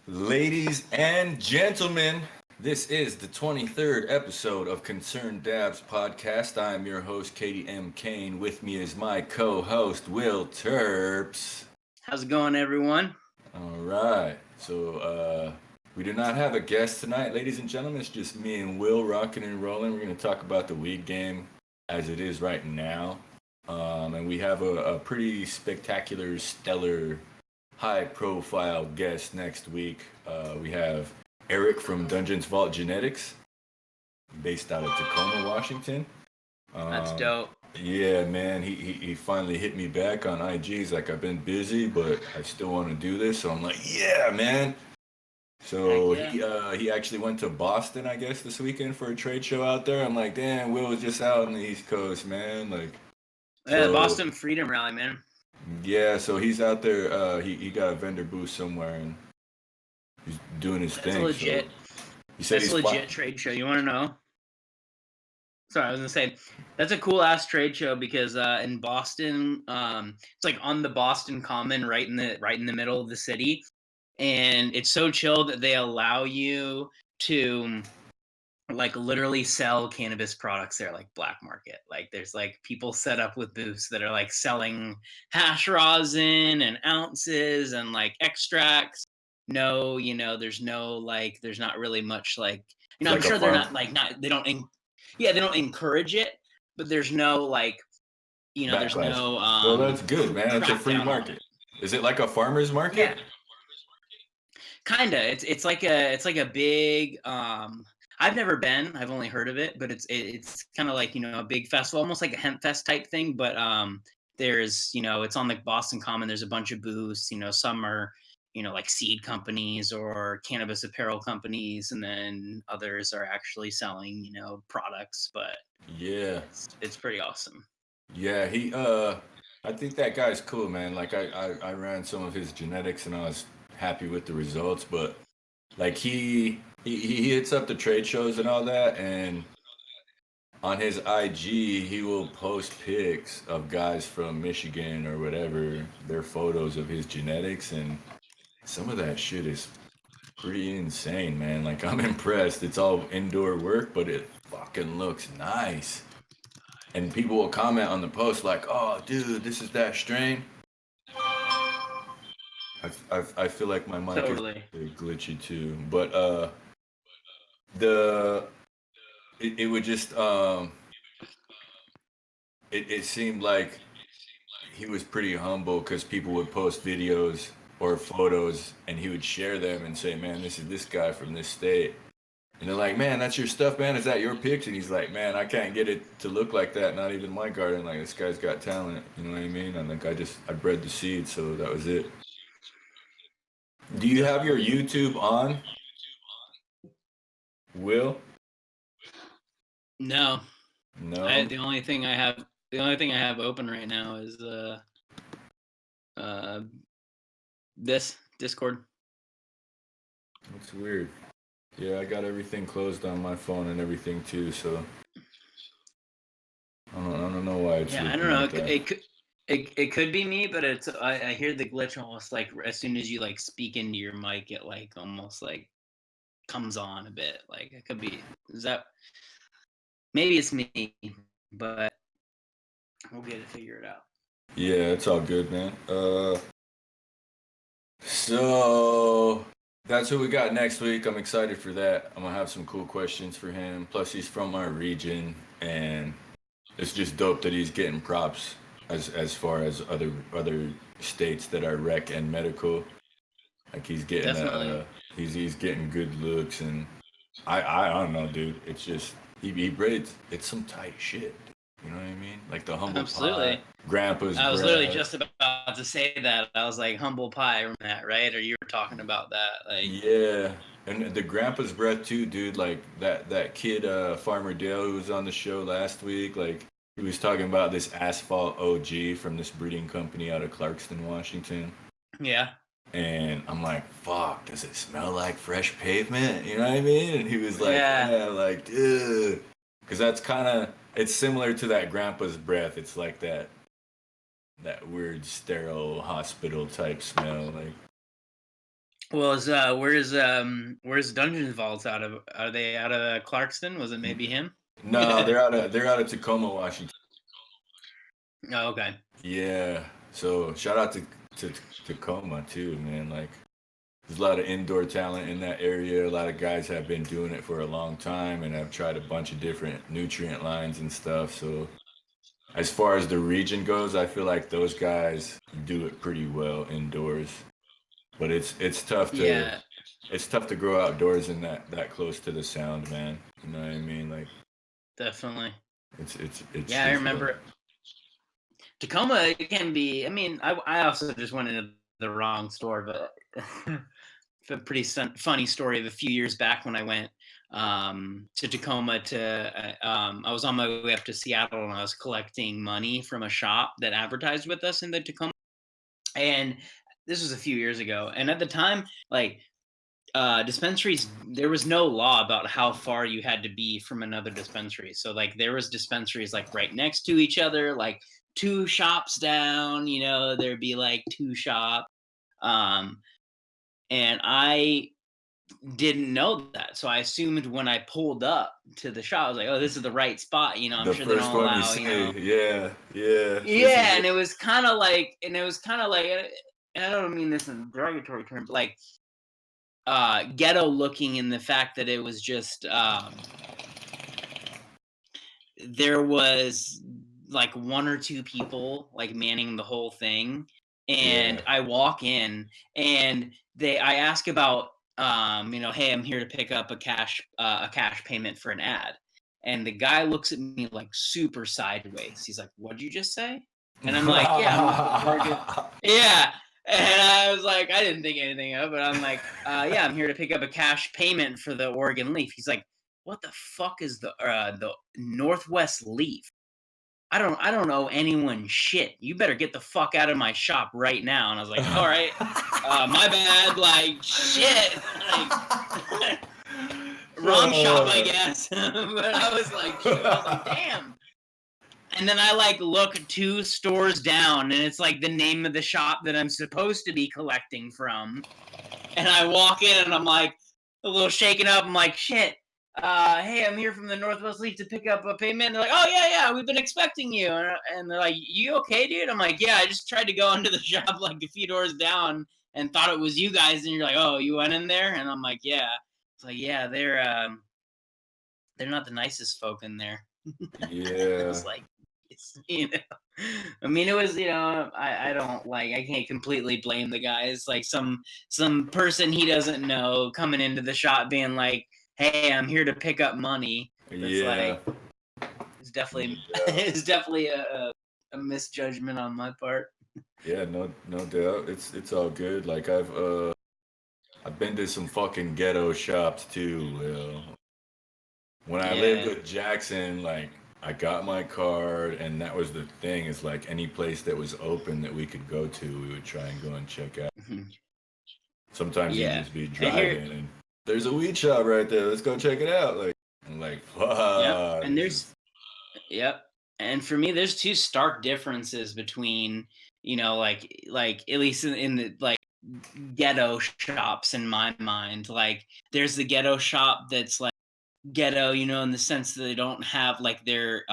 Ladies and gentlemen, this is the 23rd episode of Concerned Dabs podcast. I am your host, Kady M. Kane. With me is my co-host, Will Terps. How's it going, everyone? All right. So, we do not have a guest tonight, ladies and gentlemen. It's just me and Will rocking and rolling. We're going to talk about the week game as it is right now. And we have a pretty spectacular, stellar, high-profile guest next week. We have Eric from Dungeons Vault Genetics, based out of Tacoma, Washington. That's dope. Yeah, man, he finally hit me back on IG. He's like, I've been busy, but I still want to do this. So I'm like, yeah, man. So he actually went to Boston, I guess, this weekend for a trade show out there. I'm like, damn, Will was just out on the East Coast, man. Like, yeah, the Boston Freedom Rally, man. Yeah, so he's out there. He got a vendor booth somewhere, and he's doing his thing. Legit. So he said that's a legit trade show. You want to know? Sorry, I was gonna say that's a cool ass trade show because in Boston, it's like on the Boston Common, right in the middle of the city, and it's so chill that they allow you to like literally sell cannabis products there, like black market. Like there's like people set up with booths that are like selling hash rosin and ounces and like extracts. No, there's no like there's not really much like like I'm sure they're not they don't they don't encourage it, but there's no like backlash. There's no well, that's good, man. It's a free market. Is it like a farmer's market? Yeah. Kinda. It's like a big I've never been. I've only heard of it, but it's kind of like, a big festival, almost like a hemp fest type thing. But there's, it's on the Boston Common. There's a bunch of booths. Some are, like seed companies or cannabis apparel companies, and then others are actually selling, products. But yeah, it's pretty awesome. Yeah, I think that guy's cool, man. Like I ran some of his genetics, and I was happy with the results. But like he hits up the trade shows and all that, and on his IG he will post pics of guys from Michigan or whatever, their photos of his genetics, and some of that shit is pretty insane, man. Like I'm impressed. It's all indoor work, but it fucking looks nice. And people will comment on the post like, "Oh, dude, this is that strain." I feel like my mic is glitchy too, but it would just it seemed like he was pretty humble because people would post videos or photos and he would share them and say, "Man, this is this guy from this state." And they're like, "Man, that's your stuff, man. Is that your pics?" And he's like, "Man, I can't get it to look like that. Not even my garden. Like, this guy's got talent. You know what I mean?" And like, I bred the seed, so that was it. Do you have your YouTube on, Will? No. No. The only thing I have open right now is this Discord. That's weird. Yeah, I got everything closed on my phone and everything too, so I don't know why it's. Yeah, I don't know. It could be me, but I hear the glitch almost like as soon as you like speak into your mic, it like almost like comes on a bit. Like it could be. Is that maybe it's me, but we'll get to figure it out. Yeah, it's all good, man. So that's who we got next week. I'm excited for that. I'm gonna have some cool questions for him. Plus, he's from our region, and it's just dope that he's getting props as far as other states that are rec and medical. Like he's getting he's getting good looks, and I don't know, dude. It's just he braids. It's some tight shit. You know what I mean? Like the humble pie, grandpa's. I was literally just about to say that. I was like, humble pie from that, right? Or you were talking about that, like. Yeah, and the grandpa's breath too, dude. Like that kid, Farmer Dale, who was on the show last week. Like he was talking about this asphalt OG from this breeding company out of Clarkston, Washington. Yeah. And I'm like, fuck, does it smell like fresh pavement? You know what I mean? And he was like, yeah like, dude. Because that's kind of, it's similar to that grandpa's breath. It's like that weird sterile hospital type smell. Like, Well, where's Dungeon Vaults out of? Are they out of Clarkston? Was it maybe him? No, they're out of Tacoma, Washington. Oh, okay. Yeah. So shout out to Tacoma too, man. Like there's a lot of indoor talent in that area. A lot of guys have been doing it for a long time and have tried a bunch of different nutrient lines and stuff. So as far as the region goes, I feel like those guys do it pretty well indoors. But it's tough to Yeah, it's tough to grow outdoors and that close to the sound, man. You know what I mean? Like definitely. it's Yeah, I just remember Tacoma. It can be. I mean, I also just went into the wrong store, but it's a pretty funny story of a few years back when I went to Tacoma I was on my way up to Seattle and I was collecting money from a shop that advertised with us in the Tacoma, and this was a few years ago. And at the time, like dispensaries, there was no law about how far you had to be from another dispensary. So like there was dispensaries like right next to each other, like two shops down, there'd be like two shops. um and I didn't know that, so I assumed when I pulled up to the shop, I was like, oh, this is the right spot. I'm the sure they first don't one you allow, say, yeah, yeah, this is yeah. it. And it was kind of like and I don't mean this in a derogatory term, but like ghetto looking in the fact that it was just there was like one or two people like manning the whole thing. Yeah. And I walk in and I ask about hey, I'm here to pick up a cash payment for an ad. And the guy looks at me like super sideways. He's like, what'd you just say? And I'm like, yeah, I'm with the Oregon. Yeah. And I was like, I didn't think anything of it. I'm like, yeah, I'm here to pick up a cash payment for the Oregon Leaf. He's like, what the fuck is the Northwest Leaf? I don't know anyone shit. You better get the fuck out of my shop right now. And I was like, all right, my bad. Like shit. Like wrong shop, I guess. But I was like, shit. I was like, damn. And then I like look two stores down, and it's like the name of the shop that I'm supposed to be collecting from. And I walk in, and I'm like a little shaken up. I'm like, shit. Hey, I'm here from the Northwest League to pick up a payment. And they're like, oh yeah, we've been expecting you. And they're like, you okay, dude? I'm like, yeah, I just tried to go into the shop like a few doors down and thought it was you guys. And you're like, oh, you went in there? And I'm like, yeah. It's like, yeah, they're not the nicest folk in there. It Yeah. was like, I mean, it was, I don't like, I can't completely blame the guys. Like some person he doesn't know coming into the shop being like, hey, I'm here to pick up money. That's Yeah. like, it's definitely, No doubt. it's definitely a misjudgment on my part. Yeah, no doubt. It's all good. Like I've been to some fucking ghetto shops too. When I lived Yeah. with Jackson, like I got my card, and that was the thing. Is like any place that was open that we could go to, we would try and go and check out. Mhm. Sometimes you'd Yeah. just be And here, driving, and there's a weed shop right there. Let's go check it out. Like I'm like, yep. fuck. And yep. And for me, there's two stark differences between, like at least in the like ghetto shops in my mind. Like there's the ghetto shop that's like ghetto, in the sense that they don't have like they're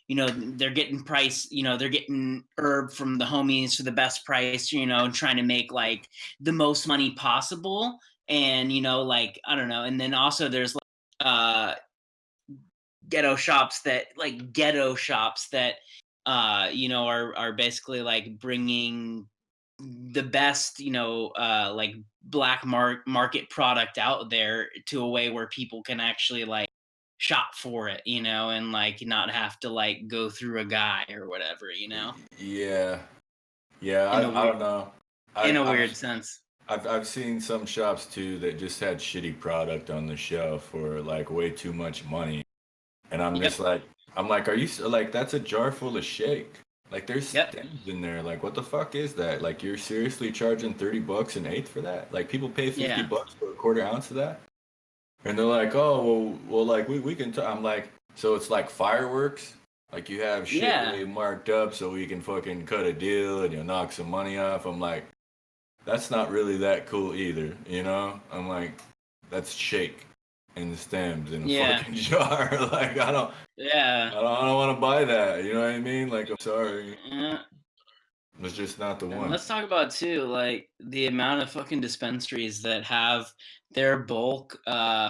getting price, they're getting herb from the homies for the best price, and trying to make like the most money possible. And like I don't know. And then also there's like ghetto shops that are basically like bringing the best like market product out there to a way where people can actually like shop for it, and like not have to like go through a guy or whatever, Yeah, yeah. in a I weird don't know. in I've a I've weird sense. I've seen some shops too that just had shitty product on the shelf for like way too much money, and I'm Yep. just like, are you like that's a jar full of shake? Like there's Yep. stems in there. Like what the fuck is that? Like you're seriously charging $30 an eighth for that? Like people pay 50 Yeah. bucks for a quarter ounce of that, and they're like, oh well, like we can. I'm like, so it's like fireworks. Like you have shit Yeah. way marked up so we can fucking cut a deal and you'll knock some money off. I'm like, that's not really that cool either, you know? I'm like, that's shake in the stems in a Yeah. fucking jar. Like Yeah. I don't want to buy that. You know what I mean? Like, I'm sorry, Yeah. it's just not the And one. let's talk about too, like the amount of fucking dispensaries that have their bulk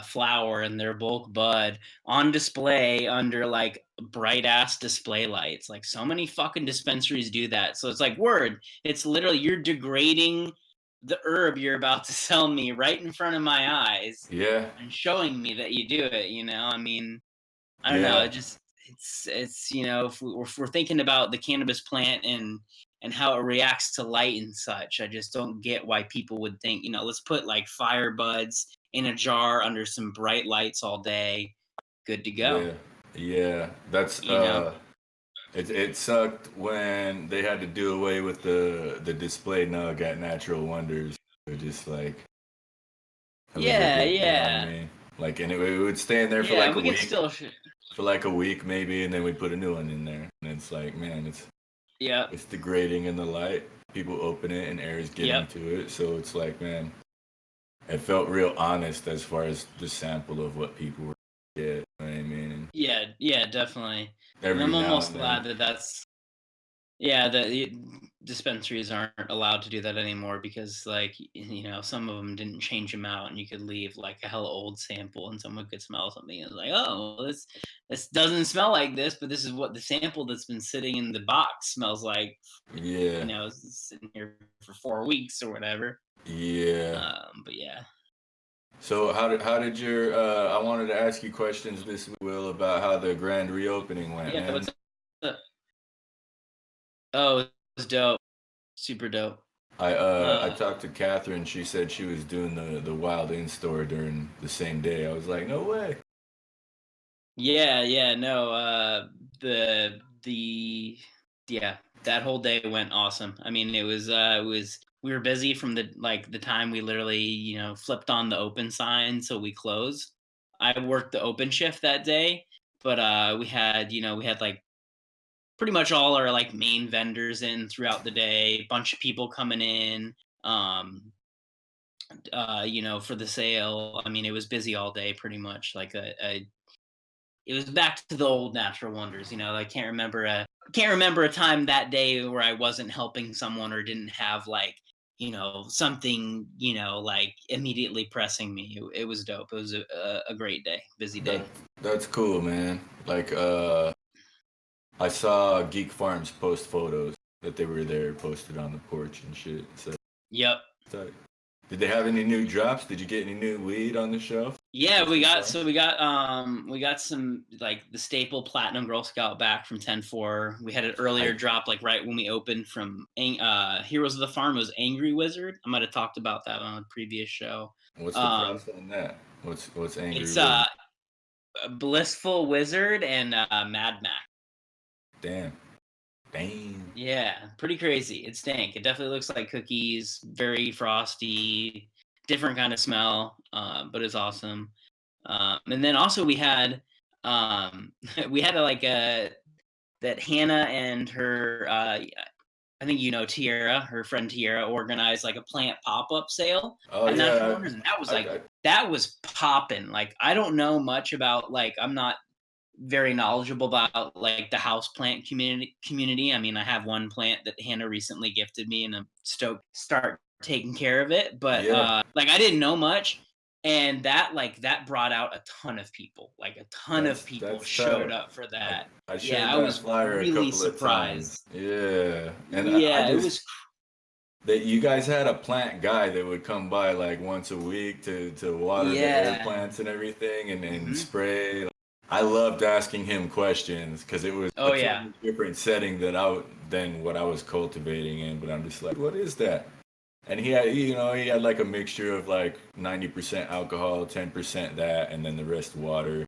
flower and their bulk bud on display under like bright ass display lights. Like so many fucking dispensaries do that. So it's like word. It's literally you're degrading the herb you're about to sell me right in front of my eyes Yeah, and showing me that you do it, you know? I mean, I don't know. yeah, It just it's you know if we're thinking about the cannabis plant and how it reacts to light and such, I just don't get why people would think let's put like fire buds in a jar under some bright lights all day, good to go. yeah, yeah. That's You know? it sucked when they had to do away with the display nug at Natural Wonders. It just like it was Yeah, ridiculous. You know what I yeah, mean? Like, and it would stay in there for yeah. like a We can week, still, maybe, and then we put a new one in there, and it's like, man, yep, it's degrading in the light. People open it and air is getting yep, to it, so it's like, man, it felt real honest as far as the sample of what people were get. You know what I mean? And yeah, yeah, definitely. And every I'm now almost and then, glad that that's yeah, the dispensaries aren't allowed to do that anymore because, like, some of them didn't change them out, and you could leave like a hell old sample, and someone could smell something and it's like, oh, this doesn't smell like this, but this is what the sample that's been sitting in the box smells like. yeah, It's sitting here for 4 weeks or whatever. yeah. But yeah, So how did your I wanted to ask you questions this week, Will, about how the grand reopening went, yeah. man. What's up? Oh, it was dope, super dope. I Uh, talked to Catherine. She said she was doing the Wild In store during the same day. I was like, no way. Yeah, yeah, no, the yeah, that whole day went awesome. I mean, it was we were busy from the time we literally, flipped on the open sign so we closed. I worked the open shift that day, but we had like pretty much all our like main vendors in throughout the day, bunch of people coming in. Um for the sale. I mean, it was busy all day pretty much. Like it was back to the old natural wonders. I can't remember a time that day where I wasn't helping someone or didn't have like something like immediately pressing me. It was dope. It was a great day, busy That day. that's cool, man. Like I saw Geek Farms post photos that they were there posted on the porch and shit. Yep. So did they have any new drops? Did you get any new weed on the shelf? Yeah, Just we so got far? so we got some like the staple platinum Girl Scout back from 10-4. We had an earlier I drop like right when we opened from Heroes of the Farm. It was Angry Wizard. I might have talked about that on a previous show. what's the Um price on that? What's Angry it's Wizard? Blissful Wizard and Mad Max. Damn. Damn. Yeah, pretty crazy. It stank. It definitely looks like cookies, very frosty, different kind of smell, but it's awesome. And then also we had we had that Hannah and her I think Tiara, her friend Tiara, organized like a plant pop up sale Oh at Natural yeah. Wonders, and that was I, like I that was popping. Like I don't know much about like I'm not very knowledgeable about like the house plant community. I mean, I have one plant that Hannah recently gifted me, and I'm stoked to start taking care of it. But yeah. like I didn't know much, and that brought out a ton of people. Like a ton of people That's showed tight. up for I that. I Yeah, shared I that was flyer a really couple of times. surprised. Yeah, and I Yeah, it just was. that you guys had a plant guy that would come by like once a week to water the air Yeah. plants and everything and Hmm. spray. I loved asking him questions because it was a Oh yeah. totally different setting than what I was cultivating in. But I'm just like, what is that? And he had like a mixture of like 90% alcohol, 10% that, and then the rest water.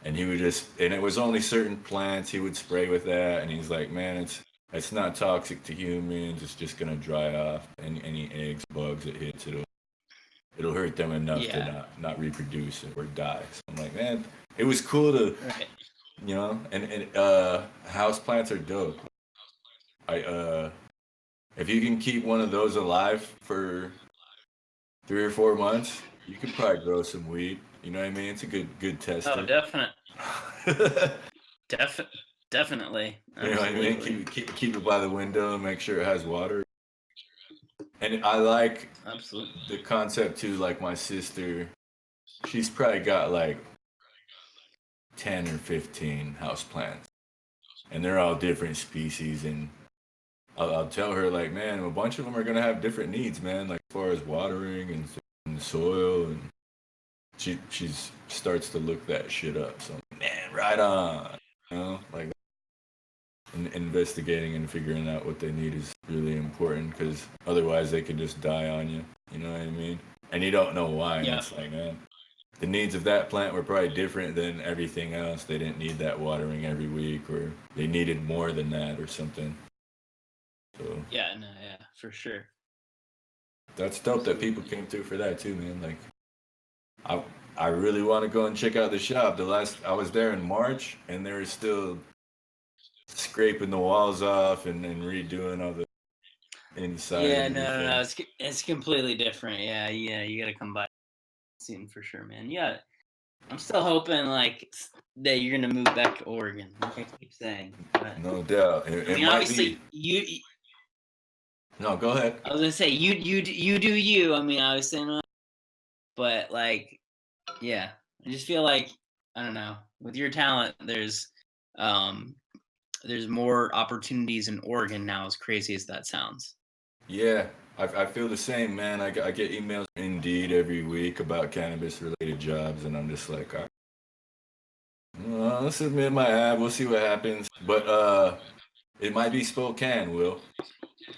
And and it was only certain plants he would spray with that. And he's like, man, it's not toxic to humans. It's just gonna dry off any eggs, bugs it hits. It'll hurt them enough to Yeah. not reproduce or die. So I'm like, man, it was cool to Right. and house plants are dope. I if you can keep one of those alive for 3 or 4 months, you could probably grow some weed. You know what I mean? It's a good Oh, tester. definitely. You know what I mean? Absolutely. Keep it by the window and make sure it has water. And I like Absolutely. the concept too. Like my sister, she's probably got like 10 or 15 houseplants, and they're all different species. And I'll tell her like, man, a bunch of them are gonna have different needs, man. Like as far as watering and soil, and she's starts to look that shit up. So man, right on. You know, like investigating and figuring out what they need is really important because otherwise they could just die on you. You know what I mean? And you don't know why. And it's like, man, the needs of that plant were probably different than everything else. They didn't need that watering every week, or they needed more than that, or something. So yeah, for sure. that's dope that people came through for that too, man. Like, I really want to go and check out the shop. I was there in March, and they were still scraping the walls off and redoing all the inside. Yeah, and everything. no. It's completely different. Yeah. You gotta come by soon for sure, man. Yeah, I'm still hoping like that you're gonna move back to Oregon. Like I keep saying, but No doubt. I mean, obviously you. No, go ahead. I was gonna say you do you. I mean, I was saying, but like, yeah, I just feel like I don't know. With your talent, there's more opportunities in Oregon now. As crazy as that sounds. Yeah, I feel the same, man. I get emails Indeed every week about cannabis related jobs, and I'm just like, all right, let's submit my ad. We'll see what happens. But it might be Spokane.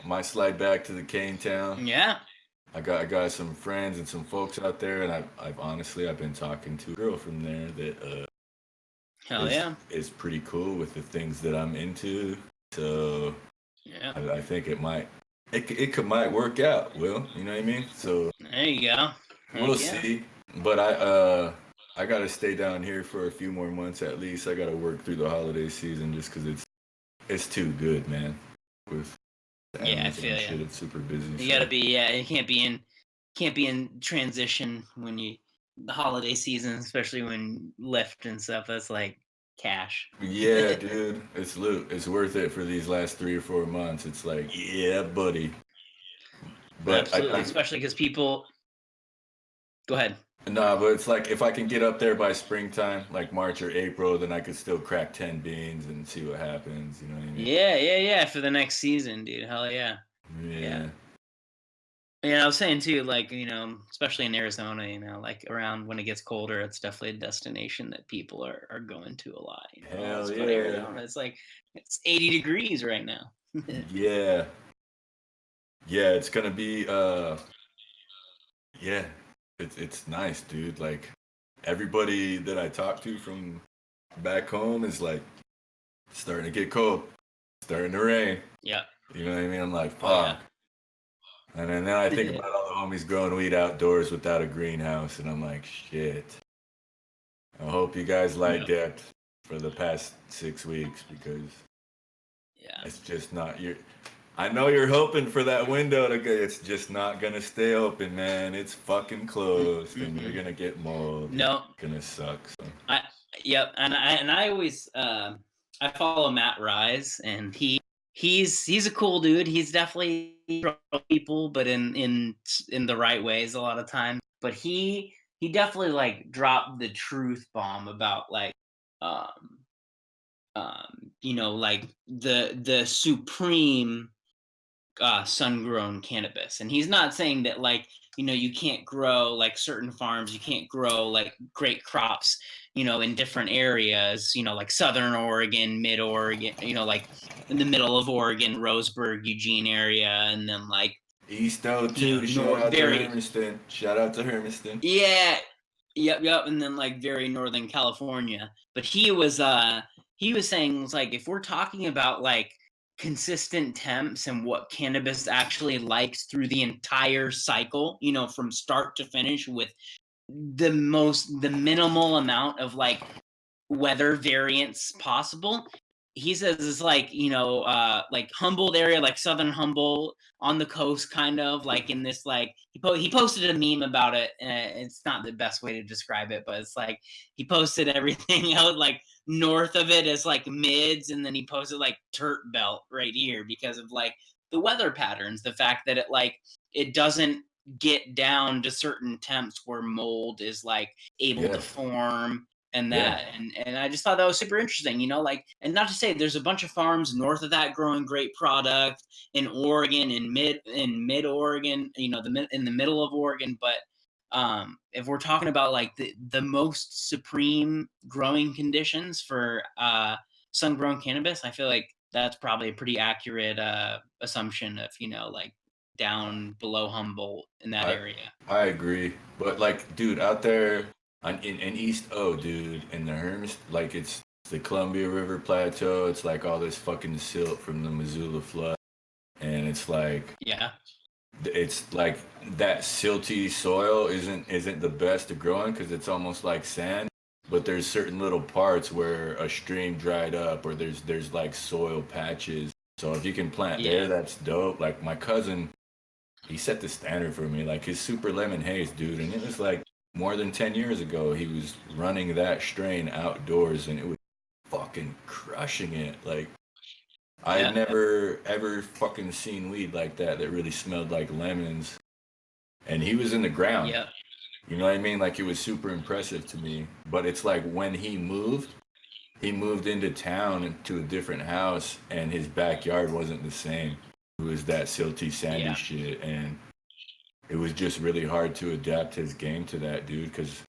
I might slide back to the Kane town. Yeah. I got some friends and some folks out there, and I've been talking to a girl from there that Hell yeah, is pretty cool with the things that I'm into. So yeah, I think it might work out. Will, you know what I mean? So there you go. we'll see. But I gotta stay down here for a few more months at least. I gotta work through the holiday season just because it's too good, man. With I feel shit, it's super busy. You gotta be you can't be in transition when the holiday season, especially when Lyft and stuff. That's like cash. Yeah, dude, it's loot. It's worth it for these last 3 or 4 months. It's like, yeah, buddy. But absolutely, especially because people. Go ahead. Nah, but it's like if I can get up there by springtime, like March or April, then I could still crack 10 beans and see what happens. You know what I mean? Yeah. For the next season, dude. Hell yeah. Yeah. Yeah, I was saying too, like, especially in Arizona, like around when it gets colder, it's definitely a destination that people are going to a lot. Hell let's go to yeah. Arizona. It's like it's 80 degrees right now. Yeah. Yeah, it's gonna be yeah. It's nice, dude. Like everybody that I talk to from back home is like starting to get cold. Starting to rain. Yeah. You know what I mean? I'm like, fuck. Oh, yeah. And then I think about all the homies growing weed outdoors without a greenhouse, and I'm like, shit. I hope you guys like that for the past 6 weeks because it's just not your. I know you're hoping for that window to get. It's just not gonna stay open, man. It's fucking closed, and you're gonna get mold. No, it's gonna suck. So. And I always I follow Matt Rise, and he's a cool dude. He's definitely people, but in the right ways a lot of times. But he definitely like dropped the truth bomb about like like the supreme sun-grown cannabis. And he's not saying that like you can't grow like certain farms, you can't grow like great crops in different areas, like southern Oregon, mid Oregon, like in the middle of Oregon, Roseburg, Eugene area, and then like East O2, shout out to Hermiston. Yeah. Yep. And then like very northern California. But he was saying like if we're talking about like consistent temps and what cannabis actually likes through the entire cycle, from start to finish with the minimal amount of like weather variance possible, he says it's like, like Humboldt area, like southern Humboldt on the coast, kind of like in this like he posted a meme about it. It's not the best way to describe it, but it's like he posted everything out like north of it as like mids, and then he posted like Terp belt right here because of like the weather patterns, the fact that it doesn't get down to certain temps where mold is like able to Yeah, form and yeah, and I just thought that was super interesting, like, and not to say there's a bunch of farms north of that growing great product in Oregon, in mid Oregon, in the middle of Oregon, but if we're talking about like the most supreme growing conditions for sun grown cannabis, I feel like that's probably a pretty accurate assumption of, like down below Humboldt in that I area. I agree. But like, dude, out there in East O, dude, in the Herms, like it's the Columbia River Plateau. It's like all this fucking silt from the Missoula flood, and Yeah. it's like that silty soil isn't the best to grow in because it's almost like sand. But there's certain little parts where a stream dried up, or there's like soil patches. So if you can plant there, Yeah. that's dope. Like my cousin, he set the standard for me, like his super lemon haze, dude. And it was like more than 10 years ago, he was running that strain outdoors and it was fucking crushing it. Like, I had Yeah. never ever fucking seen weed like that really smelled like lemons. And he was in the ground. Yeah. You know what I mean? Like, it was super impressive to me. But it's like when he moved into town into a different house and his backyard wasn't the same. It was that silty, sandy Yeah. shit. And it was just really hard to adapt his game to that, dude, because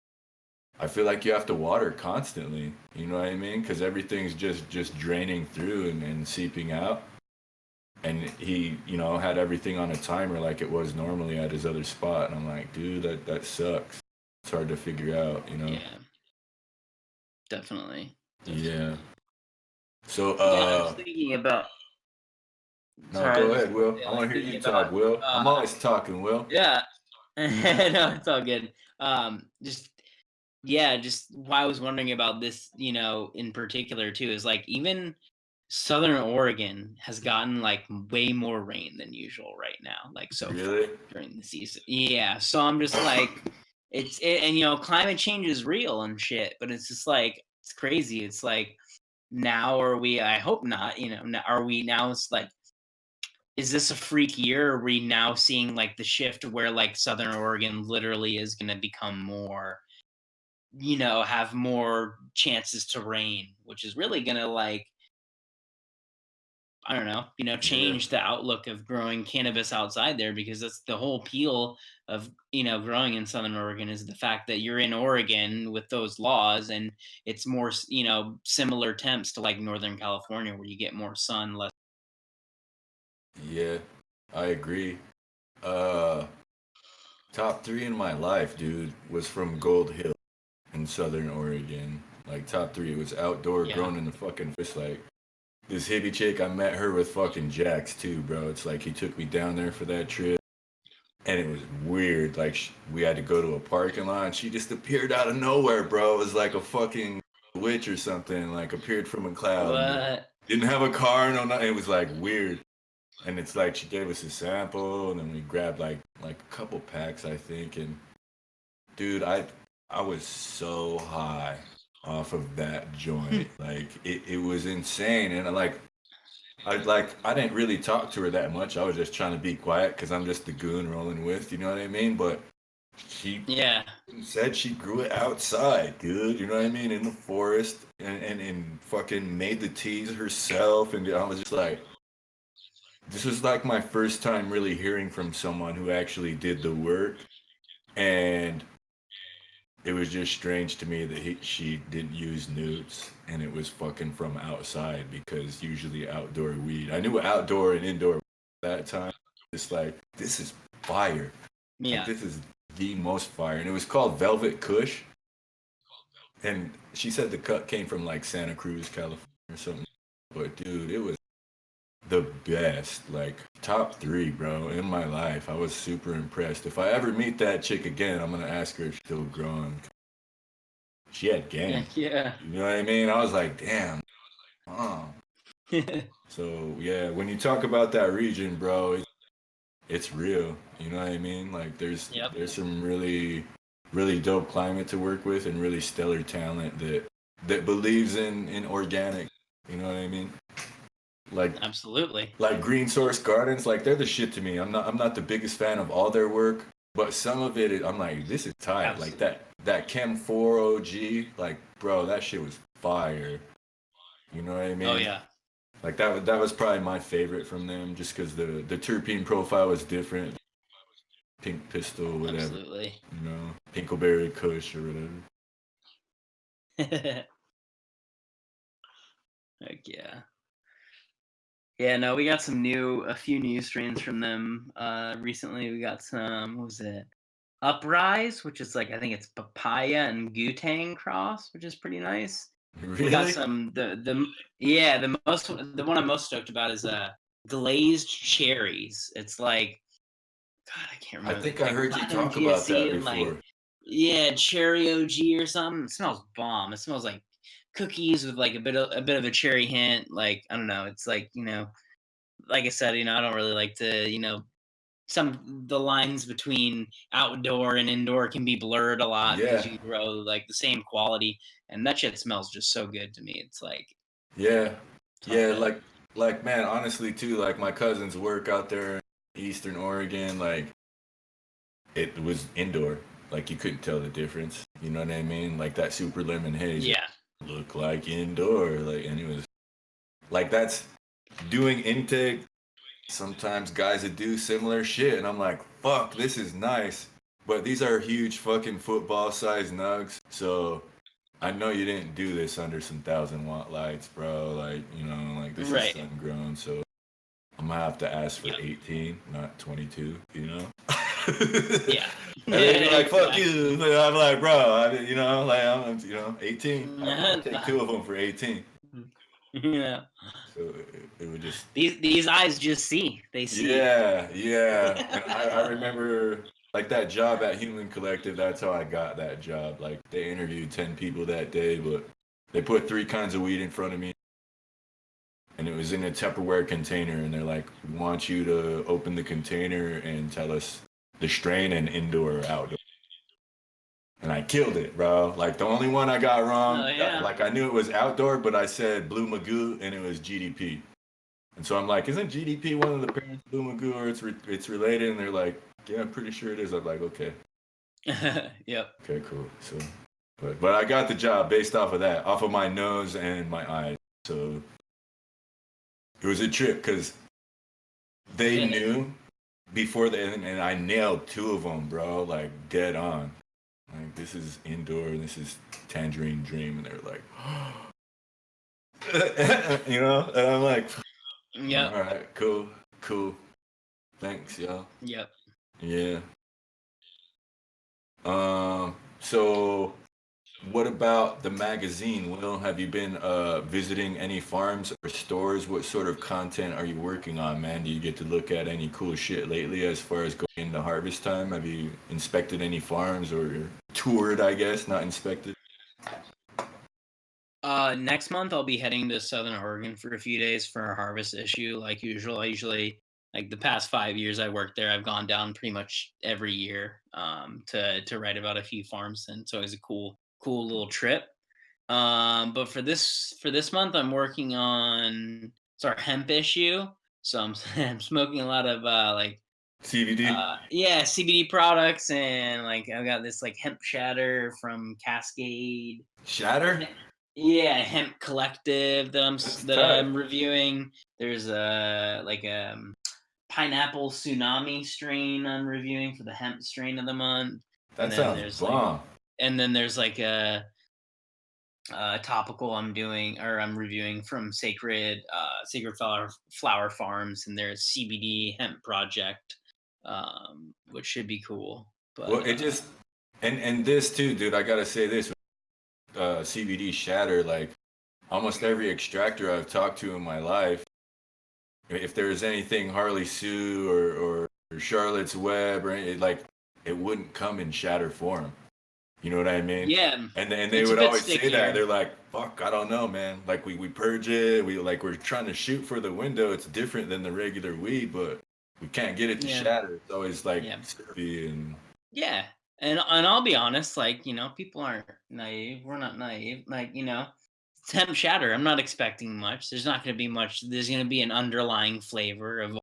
I feel like you have to water constantly. You know what I mean? Because everything's just draining through and seeping out. And he, had everything on a timer like it was normally at his other spot. And I'm like, dude, that sucks. It's hard to figure out. Yeah. Definitely. Yeah. Definitely. So, Yeah, I was thinking about. no, Sorry, I go was ahead, just gonna Will. say, I like want to hear thinking you about. talk, Will. I'm always talking, Will. Yeah. No, it's all good. Just yeah, just why I was wondering about this, in particular too, is like even Southern Oregon has gotten like way more rain than usual right now, like so far Really? during the season. Yeah, so I'm just like, and climate change is real and shit, but it's just like it's crazy. It's like now are we? I hope not. Are we now? It's like, is this a freak year? Or are we now seeing like the shift where like Southern Oregon literally is going to become more, have more chances to rain, which is really going to like, I don't know, Yeah. change the outlook of growing cannabis outside there, because that's the whole appeal of, growing in Southern Oregon is the fact that you're in Oregon with those laws, and it's more, similar temps to like Northern California where you get more sun, less. Yeah. I agree. Uh, Top three in my life, dude, was from Gold Hill in Southern Oregon. Like, top three, it was outdoor, Yeah. grown in the fucking fish. Like, this hippie chick, I met her with fucking Jax too, bro. It's like he took me down there for that trip, and it was weird. Like, we had to go to a parking lot, and she just appeared out of nowhere, bro. It was like a fucking witch or something, like appeared from a cloud. And What? didn't have a car, no, nothing. It was like weird. And it's like she gave us a sample, and then we grabbed like a couple packs, I think. And dude, I was so high off of that joint, like it was insane. And I didn't really talk to her that much. I was just trying to be quiet because I'm just the goon rolling with, you know what I mean? But she Yeah. said she grew it outside, dude. You know what I mean? In the forest, and fucking made the teas herself. And I was just like, this was like my first time really hearing from someone who actually did the work. And it was just strange to me that she didn't use newts and it was fucking from outside, because usually outdoor weed. I knew outdoor and indoor at that time. It's like, this is fire. Like, Yeah. this is the most fire. And it was called Velvet Kush. And she said the cut came from like Santa Cruz, California or something. But dude, it was the best. Like, top three, bro, in my life. I was super impressed. If I ever meet that chick again, I'm gonna ask her if she's still growing. She had game. Yeah. You know what I mean? I was like, damn. Oh. So yeah, when you talk about that region, bro, it's real. You know what I mean? Like Yep, there's some really dope climate to work with and really stellar talent that believes in organic. You know what I mean? Like absolutely. like Green Source Gardens, like they're the shit to me. I'm not the biggest fan of all their work, but some of it I'm like, this is tight. Like Absolutely. that Chem 4 OG, like bro, that shit was fire. You know what I Oh mean? yeah, Like that was probably my favorite from them, just because the terpene profile was different. Pink Pistol, whatever. absolutely. You know, Pinkleberry Kush or whatever. Heck yeah. Yeah, no, we got a few new strains from them recently. We got some, what was it? Uprise, which is like I think it's papaya and gutang cross, which is pretty nice. We got Really? some the one I'm most stoked about is glazed cherries. It's like God, I can't I remember. think It's I like heard you platinum talk about that GSC and like before. yeah, cherry OG or something. It smells bomb. It smells like cookies with like a bit of a cherry hint. Like I don't know. It's like like I said, I don't really like to some the lines between outdoor and indoor can be blurred a lot because Yeah, you grow like the same quality, and that shit smells just so good to me. It's like yeah, top yeah. it. Like man, honestly too. Like my cousins work out there in Eastern Oregon. Like it was indoor. Like you couldn't tell the difference. You know what I mean? Like that super lemon haze, it Yeah. looked like indoor. Like and it was like that's doing intake. Sometimes guys that do similar shit, and I'm like, fuck, this is nice. But these are huge fucking football sized nugs. So I know you didn't do this under some 1,000 watt lights, bro. Like, like this is Right. sun grown. So I'm gonna have to ask for Yep. 18, not 22, Yeah. And they'd be like, fuck Exactly. you. But I'm like, bro, like, I'm, 18. I'll take Nah. two of them for 18. Yeah. So it would just These eyes just see. They see. Yeah, yeah. And I remember like that job at Human Collective, that's how I got that job. Like they interviewed 10 people that day, but they put three kinds of weed in front of me and it was in a Tupperware container and they're like, we want you to open the container and tell us the strain and indoor or outdoor. And I killed it, bro. Like the only one I got Oh wrong, yeah. like I knew it was outdoor, but I said Blue Magoo and it was GDP. And so I'm like, isn't GDP one of the parents of Blue Magoo or it's related? And they're like, yeah, I'm pretty sure it is. I'm like, okay, Yep. okay, cool. So, but I got the job based off of that, off of my nose and my eyes. So it was a trip because they knew before and I nailed two of them, bro, like dead on. Like this is indoor and this is Tangerine Dream, and they're like, and I'm like, Yep. all right, cool, cool, thanks, y'all. Yep. Yeah. So what about the magazine, Will? Have you been visiting any farms or stores? What sort of content are you working on, man? Do you get to look at any cool shit lately as far as going into harvest time? Have you inspected any farms or toured, I guess, not inspected? Next month I'll be heading to Southern Oregon for a few days for a harvest issue, like usual. I usually like the past 5 years I worked there, I've gone down pretty much every year to write about a few farms, and it's always a cool little trip. But for this month I'm working on it's our hemp issue. So I'm I'm smoking a lot of CBD? yeah, CBD products, and like I've got this like hemp shatter from Cascade. Shatter? Yeah, hemp collective That's that tight. I'm reviewing. There's a pineapple tsunami strain I'm reviewing for the hemp strain of the month, and That sounds bomb. there's like a topical I'm reviewing from Sacred Flower Farms and their CBD hemp project, which should be cool. But Well, it just and this too, dude. I gotta say this, CBD shatter. Like almost every extractor I've talked to in my life, if there was anything Harley Sue or Charlotte's Web or it wouldn't come in shatter form. You know what I mean? Yeah, And they it's a would bit always say that. stickier. They're like, "Fuck, I don't know, man. Like we purge it. We're trying to shoot for the window. It's different than the regular weed, but we can't get it to Yeah, shatter. It's always like yeah, syrupy and yeah. And I'll be honest, like, people aren't naive. We're not naive. Like, it's hemp shatter. I'm not expecting much. There's not going to be much. There's going to be an underlying flavor of,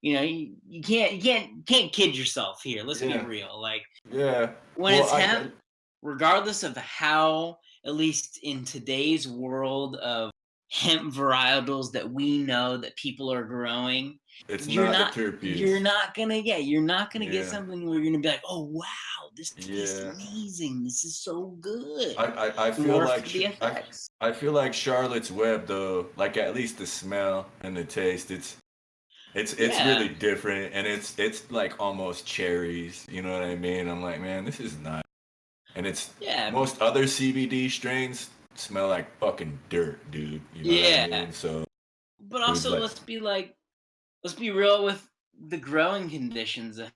you can't kid yourself here. Let's be yeah, real. Like, yeah. when Well, it's I hemp, regardless of how, at least in today's world of hemp varietals that we know that people are growing, it's you're not the not you're terpenes. not gonna get you're not gonna get Yeah, something where you're gonna be like, oh wow, this tastes yeah. amazing. This is so good. I It's feel more like for the effects. I feel like Charlotte's Web though, like at least the smell and the taste, it's really Yeah, different, and it's like almost cherries. You know what I mean? I'm like, man, this is not. And it's yeah, most other CBD strains smell like fucking dirt, dude. You know what I yeah. mean? So But it was also like, let's be real with the growing conditions of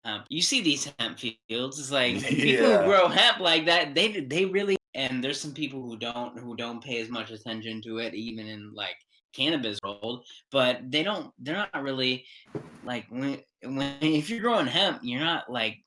hemp. You see these hemp fields. It's like people who yeah, grow hemp like that. They really. And there's some people who don't pay as much attention to it, even in like cannabis world. But they don't. They're not really like when if you're growing hemp, you're not like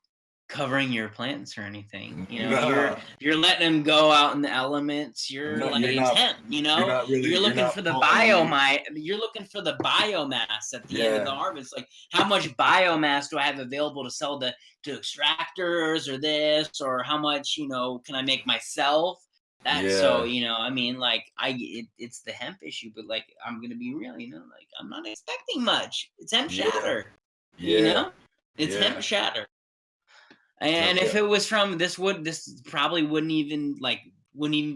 covering your plants or anything. You're nah, you're letting them go out in the elements. You're no, like it's hemp. You're you're looking not for the pulling the, you're looking for the biomass at the end of the yeah, harvest. Like how much biomass do I have available to sell to extractors or this, or how much can I make myself? That so yeah, I mean, like it's the hemp issue, but like I'm gonna be real, like I'm not expecting much. It's hemp yeah, shatter, you yeah, know, it's hemp yeah. shatter. No, And if yeah, it was from this probably wouldn't even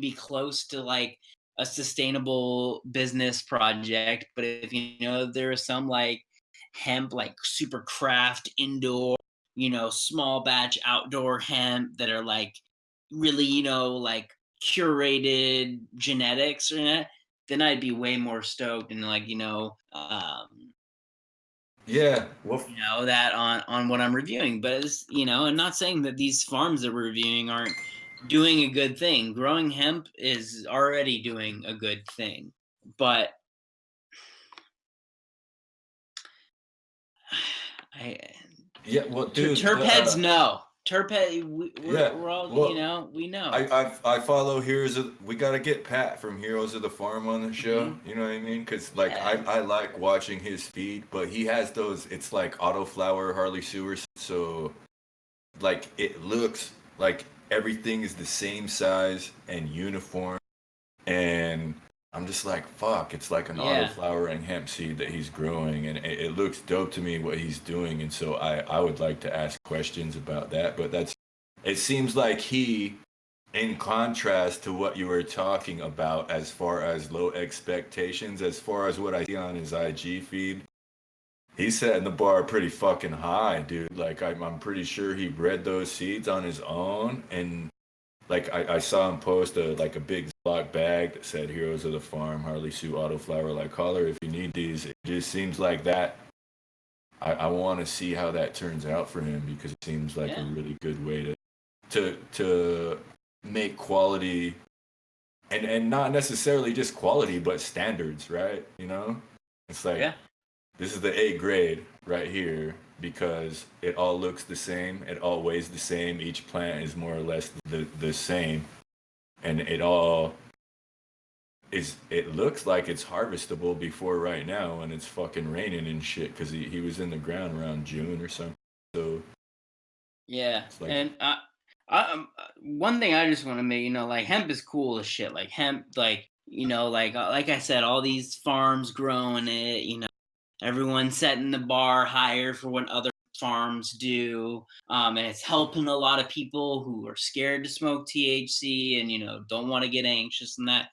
be close to like a sustainable business project. But if there is some like hemp, like super craft indoor, small batch outdoor hemp that are like really, like curated genetics or that, then I'd be way more stoked and like, yeah. Well, that on what I'm reviewing. But it's and not saying that these farms that we're reviewing aren't doing a good thing. Growing hemp is already doing a good thing, but I yeah. Well, dude, terp heads no terp head. yeah. We're all Well, we know. I follow Heroes of. We gotta get Pat from Heroes of the Farm on the show. Hmm. You know what I mean? Because like Yeah, I like watching his feed, but he has those. It's like autoflower Harley Sewers. So like it looks like everything is the same size and uniform, and I'm just like, fuck, it's like an yeah, autoflowering hemp seed that he's growing, and it looks dope to me what he's doing, and so I would like to ask questions about that, but it seems like he, in contrast to what you were talking about as far as low expectations, as far as what I see on his IG feed, he's setting the bar pretty fucking high, dude. Like I'm pretty sure he bred those seeds on his own, and like I saw him post a big Ziploc bag that said "Heroes of the Farm, Harley Sue Autoflower." Like, holler if you need these. It just seems like that. I want to see how that turns out for him because it seems like a yeah, really good way to make quality and not necessarily just quality but standards, right? It's like yeah, this is the A grade right here because it all looks the same, it all weighs the same, each plant is more or less the same, and it looks like it's harvestable before right now and it's fucking raining and shit because he was in the ground around June or something. So yeah. it's like, And one thing I just want to make like hemp is cool as shit. Like hemp, like like I said, all these farms growing it. Everyone's setting the bar higher for what other farms do, and it's helping a lot of people who are scared to smoke THC and don't want to get anxious and that.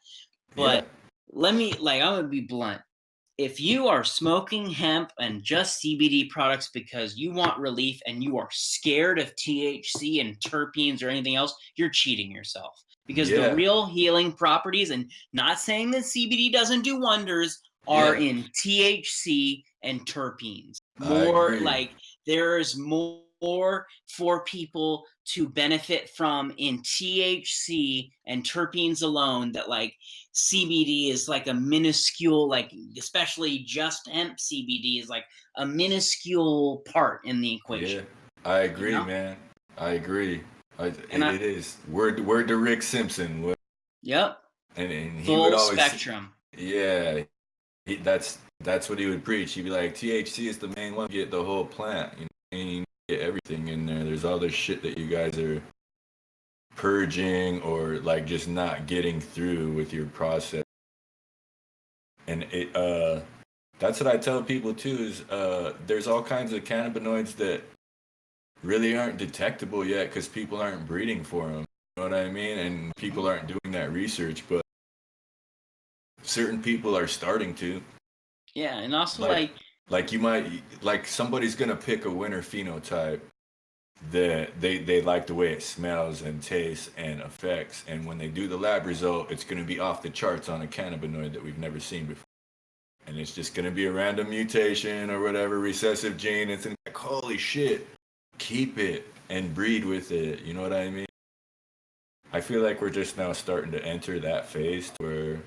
yeah, But I'm gonna be blunt. If you are smoking hemp and just CBD products because you want relief and you are scared of THC and terpenes or anything else, you're cheating yourself. Because the yeah, real healing properties, and not saying that CBD doesn't do wonders, are yeah, in THC and terpenes. I More agree. like there's more or for people to benefit from in THC and terpenes alone that like CBD is like a minuscule, like especially just hemp CBD is like a minuscule part in the equation. Yeah, I You agree, know? man. I agree. And It is. Word to Rick Simpson. yep, And he would full always, spectrum. yeah, that's what he would preach. He'd be like, THC is the main one. Get the whole plant. You know, and you get everything in there. There's all this shit that you guys are purging or like just not getting through with your process. And that's what I tell people too. Is there's all kinds of cannabinoids that really aren't detectable yet because people aren't breeding for them. You know what I mean? And people aren't doing that research, but certain people are starting to. Yeah, and also Like, like like you might, like somebody's gonna pick a winner phenotype that they like the way it smells and tastes and affects, and when they do the lab result, it's gonna be off the charts on a cannabinoid that we've never seen before. And it's just gonna be a random mutation or whatever recessive gene. It's like, holy shit, keep it and breed with it. You know what I mean? I feel like we're just now starting to enter that phase where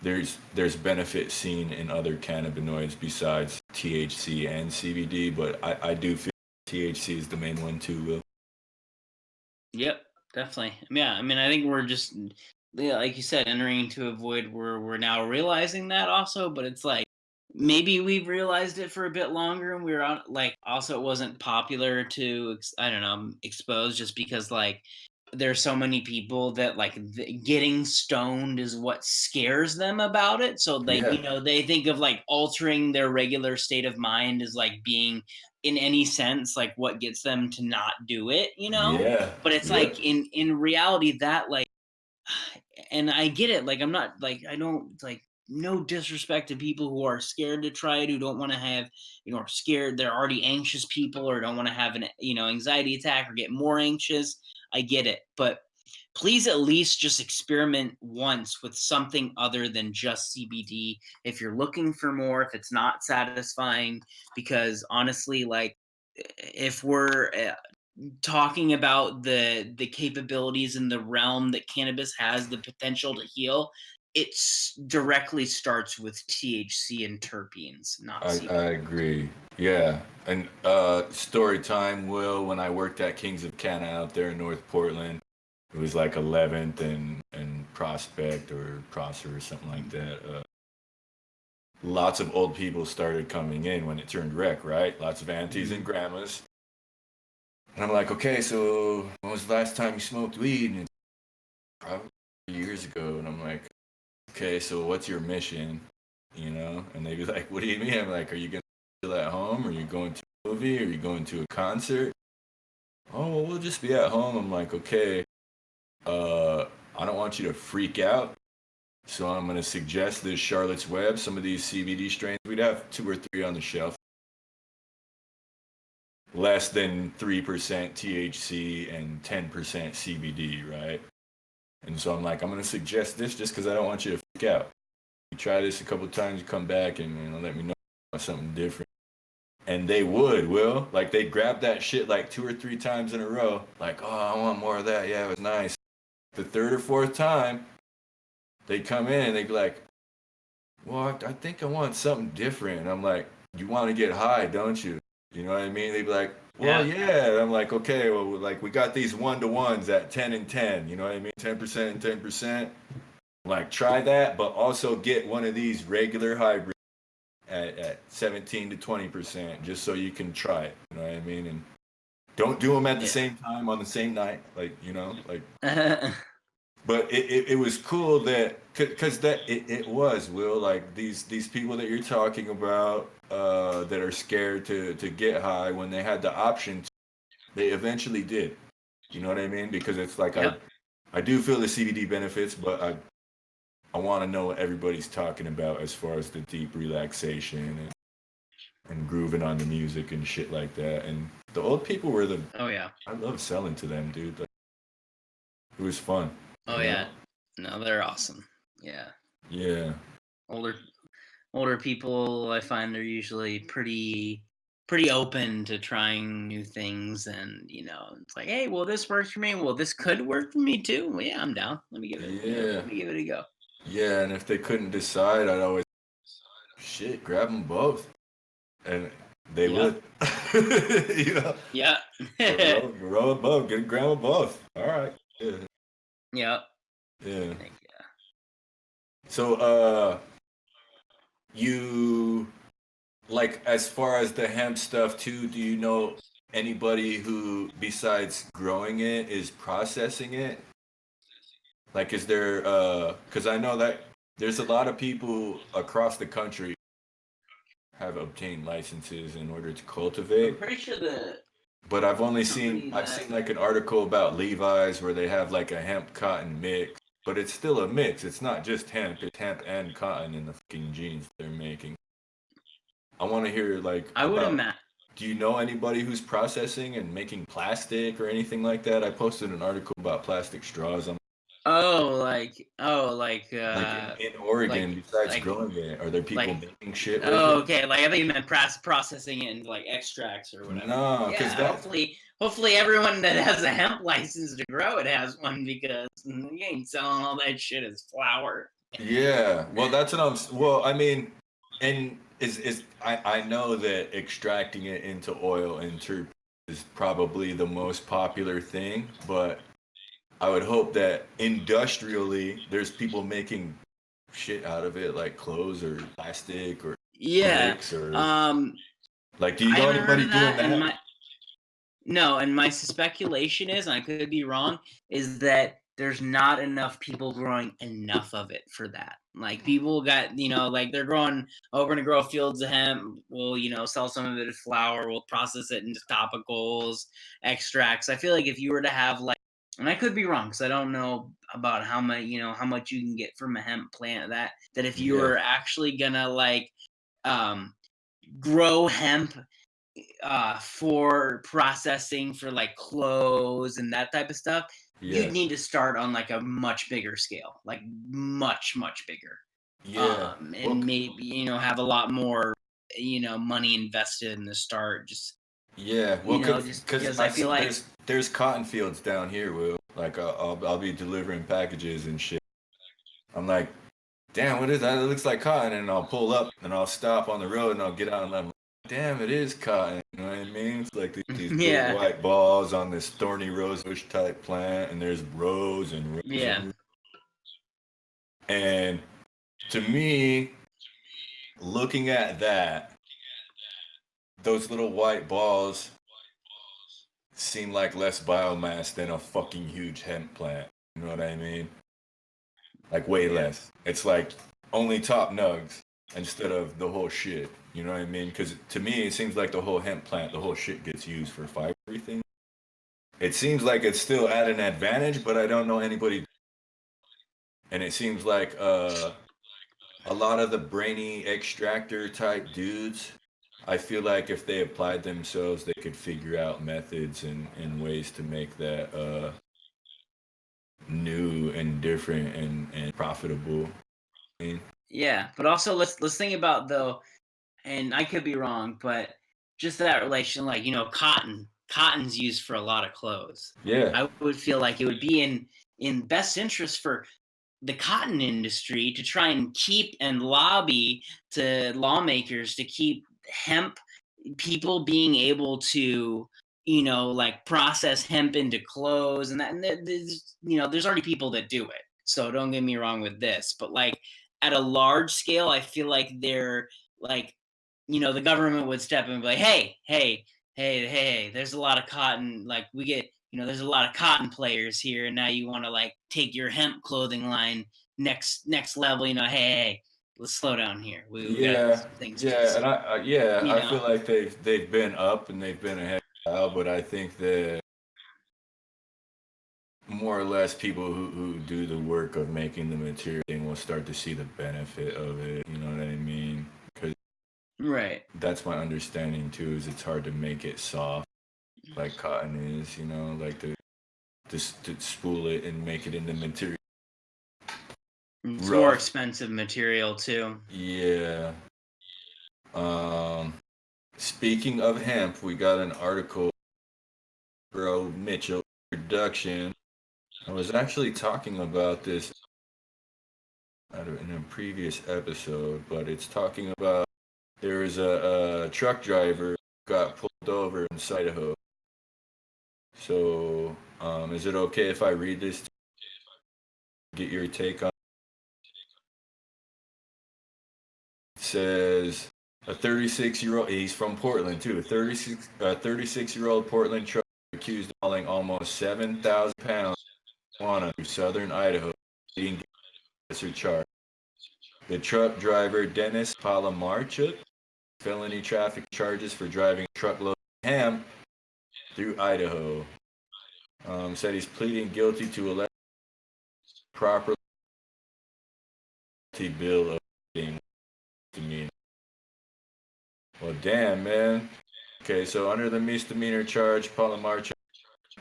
there's benefit seen in other cannabinoids besides THC and CBD, but I do feel THC is the main one too, Will. yep, definitely. Yeah, I mean, I think we're just, yeah, like you said, entering into a void where we're now realizing that also, but it's like maybe we've realized it for a bit longer, and we're on like also it wasn't popular to I don't know expose just because like there's so many people that like getting stoned is what scares them about it. So they Yeah, they think of like altering their regular state of mind as like being in any sense like what gets them to not do it. yeah, But it's yep. like in reality that like and I get it, like I'm not like I don't like no disrespect to people who are scared to try it, who don't want to have, are scared, they're already anxious people or don't want to have an anxiety attack or get more anxious. I get it. But please at least just experiment once with something other than just CBD if you're looking for more, if it's not satisfying, because honestly, like if we're talking about the capabilities in the realm that cannabis has the potential to heal, directly starts with THC and terpenes, not I CBD. agree. Yeah. And story time, Will, when I worked at Kings of Canna out there in North Portland, it was like 11th and Prospect or Prosser or something like that. Lots of old people started coming in when it turned rec, right? Lots of aunties and Mhm. grandmas. And I'm like, okay, so when was the last time you smoked weed? And it's probably years ago. And I'm like, okay, so what's your mission? You know? And they'd be like, what do you mean? I'm like, are you going to chill at home? Are you going to a movie? Are you going to a concert? Oh, well, we'll just be at home. I'm like, okay, I don't want you to freak out. So I'm going to suggest this Charlotte's Web, some of these CBD strains. We'd have 2 or 3 on the shelf. Less than 3% THC and 10% CBD, right? And so I'm like, I'm going to suggest this just because I don't want you to freak out. You try this a couple of times, you come back and let me know about something different. And they would, Will. Like, they'd grab that shit like 2 or 3 times in a row. Like, oh, I want more of that. Yeah, it was nice. The third or fourth time, they'd come in and they'd be like, well, I think I want something different. And I'm like, you want to get high, don't you? You know what I mean? They'd be like, well, Yeah. yeah. And I'm like, okay, well, like we got these 1-to-1s at 10 and 10. You know what I mean? 10% and 10%. Like, try that, but also get one of these regular hybrids at 17 to 20%, just so you can try it. You know what I mean? And don't do them at the Yeah. same time on the same night. Like, like but it was cool that because it was Will, like these people that you're talking about that are scared to get high when they had the option to, they eventually did. You know what I mean? Because it's like Yep. I do feel the CBD benefits, but I want to know what everybody's talking about as far as the deep relaxation and grooving on the music and shit like that. And the old people were Oh yeah. I love selling to them, dude. Like, it was fun, Oh you know? yeah. No, they're awesome. Yeah. Yeah. Older older people I find they're usually pretty open to trying new things, and it's like, hey, well, this works for me. Well, this could work for me too. Well, yeah, I'm down. Let me give it. Yeah. Let me give it a go. Yeah, and if they couldn't decide, I'd always shit, grab them both. And they Yeah. would. You know? Yeah. Row above, grab them both. All right. Yeah. Yeah. Yeah. Heck yeah. So you like as far as the hemp stuff too, do you know anybody who besides growing it is processing it? Like is there cuz I know that there's a lot of people across the country have obtained licenses in order to I'm cultivate, pretty sure the but company I've that seen like an article about Levi's where they have like a hemp cotton mix, but it's still a mix. It's not just hemp, it's hemp and cotton in the fucking jeans they're making. I want to hear like I would about. imagine. Do you know anybody who's processing and making plastic or anything like that? I posted an article about plastic straws. I'm Oh, like in Oregon. like Besides like growing it, are there people like making shit with oh, it? okay. Like I think you meant processing it into like extracts or whatever. No, because Yeah, that. hopefully everyone that has a hemp license to grow it has one, because you ain't selling all that shit as flour. Yeah, well, that's what Well, I mean, and is I know that extracting it into oil and terp is probably the most popular thing, but I would hope that industrially there's people making shit out of it, like clothes or plastic or Yeah. bricks or Um, like. Do you I know haven't heard anybody of doing that, and that? my no, and my speculation is, and I could be wrong, is that there's not enough people growing enough of it for that. Like people got, like they're growing, oh, we're gonna grow fields of hemp. We'll, sell some of it as flour. We'll process it into topicals, extracts. I feel like if you were to have like, and I could be wrong because I don't know about how much, how much you can get from a hemp plant. That if you Yeah, were actually gonna like, um, grow hemp for processing for like clothes and that type of stuff, you'd yeah, need to start on like a much bigger scale, like much bigger. yeah. Well, And maybe, have a lot more, money invested in the start. Just, yeah. Well, just because because I I feel see like, there's cotton fields down here. Will like I'll be delivering packages and shit. I'm like, damn, what is that? It looks like cotton. And I'll pull up and I'll stop on the road and I'll get out and I'm like, damn, it is cotton. You know what I mean? It's like these big yeah, white balls on this thorny rosebush type plant, and there's rows and rows yeah, and and to me, looking at that, those little white balls seem like less biomass than a fucking huge hemp plant. You know what I mean? Like way yeah, less. It's like only top nugs instead of the whole shit. You know what I mean? Because to me, it seems like the whole hemp plant, the whole shit gets used for fiber everything. It seems like it's still at an advantage, but I don't know anybody. And it seems like a lot of the brainy extractor type dudes, I feel like if they applied themselves, they could figure out methods and ways to make that new and different and profitable. I mean, yeah. But also let's think about though, and I could be wrong, but just that relation, like, cotton's used for a lot of clothes. yeah, I would feel like it would be in best interest for the cotton industry to try and keep and lobby to lawmakers to keep hemp, people being able to, like process hemp into clothes, and that, and there's already people that do it, so don't get me wrong with this, but like at a large scale, I feel like they're like, the government would step in and be like, hey, there's a lot of cotton, like we get, there's a lot of cotton players here, and now you want to like take your hemp clothing line next level, hey, let's slow down here. We got yeah, some things to, yeah, and yeah, you I know, feel like they've been up and they've been ahead, but I think that more or less people who do the work of making the material will start to see the benefit of it. You know what I mean? Because right. that's my understanding too. Is it's hard to make it soft like cotton is. You know, like to spool it and make it into material It's more rough. expensive material too. Yeah. Um. speaking of hemp, we got an article, bro, Mitchell production. I was actually talking about this in a previous episode, but it's talking about there was a truck driver who got pulled over in Idaho. So, is it okay if I read this to get your take on it? It says a 36-year-old, he's from Portland too, a 36-year-old Portland truck accused of hauling almost 7,000 pounds of marijuana through southern Idaho, being lesser charge. The truck driver, Dennis Palamarchuk, felony traffic charges for driving a truckload of hemp through Idaho. Said he's pleading guilty to a proper bill of being misdemeanor. Well, damn, man. Okay, so under the misdemeanor charge, Palamarchuk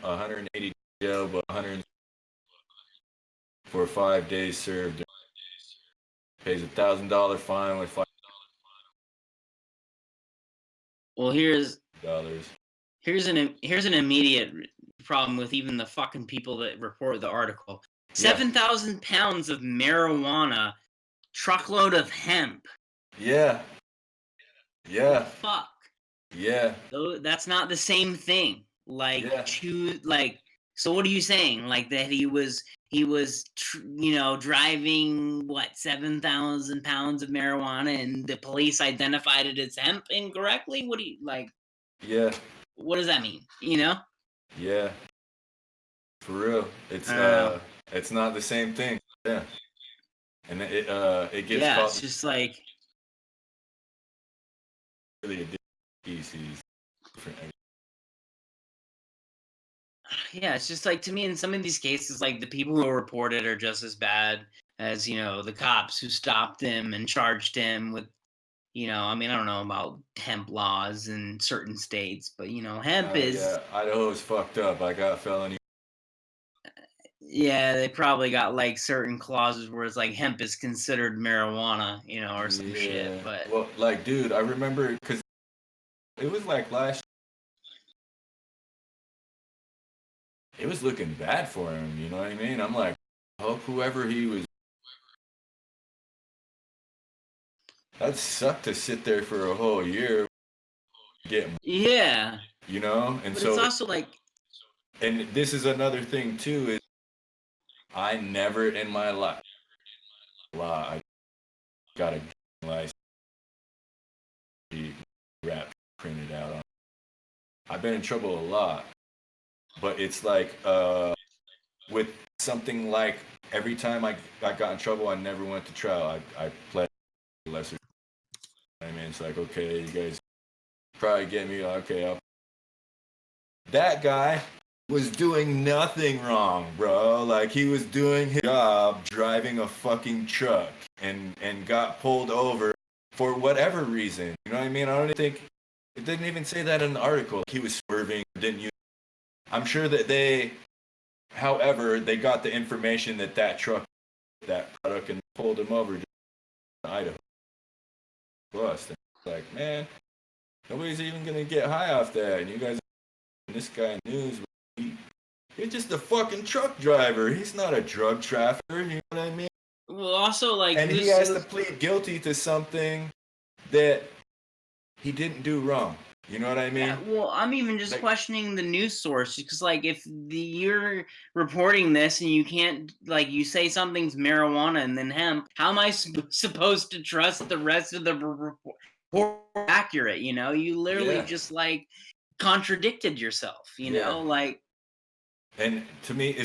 180 jail, but 100 for 5 days served. Pays $1,000 fine with $5. Well, here's Dollars. Here's an immediate problem with even the fucking people that report the article. Yeah. 7,000 pounds of marijuana, truckload of hemp. Yeah. Yeah. Fuck. Yeah. So that's not the same thing. Like, Yeah. So what are you saying? Like that he was driving 7,000 pounds of marijuana, and the police identified it as hemp incorrectly? What do you like? Yeah. What does that mean? You know? Yeah. For real. It's not the same thing. Yeah. And it gets Yeah, called it's just like really a different species. yeah, it's just like, to me, in some of these cases, like the people who report it are just as bad as, the cops who stopped him and charged him with, I mean, I don't know about hemp laws in certain states, but hemp is Yeah, Idaho's fucked up. I got felony. yeah, they probably got like certain clauses where it's like hemp is considered marijuana, or some shit. But well, like, dude, I remember because it was like last. It was looking bad for him. You know what I mean? I'm like, I hope whoever he was. That sucked to sit there for a whole year. Yeah. And but so it's also like. And this is another thing too. Is I never in my life. I got a license. Rap printed out on. I've been in trouble a lot, but it's like with something like every time I got in trouble, I never went to trial. I pled lesser. I mean, it's like, okay, you guys probably get me. Okay, that guy was doing nothing wrong, bro. Like, he was doing his job driving a fucking truck and got pulled over for whatever reason. You know what I mean? I don't think it didn't even say that in the article. He was swerving, didn't use. I'm sure that however, they got the information that truck, that product, and pulled him over to Idaho. Plus, like, man, nobody's even gonna get high off that, and you guys, this guy in news. He's just a fucking truck driver. He's not a drug trafficker. You know what I mean? Well, also, like, and he has to plead guilty to something that he didn't do wrong. You know what I mean? Yeah, well, I'm even just questioning the news source, because, like, if you're reporting this and you can't, like, you say something's marijuana and then hemp, how am I supposed to trust the rest of the report accurate? You literally just like contradicted yourself. You know, like. And to me,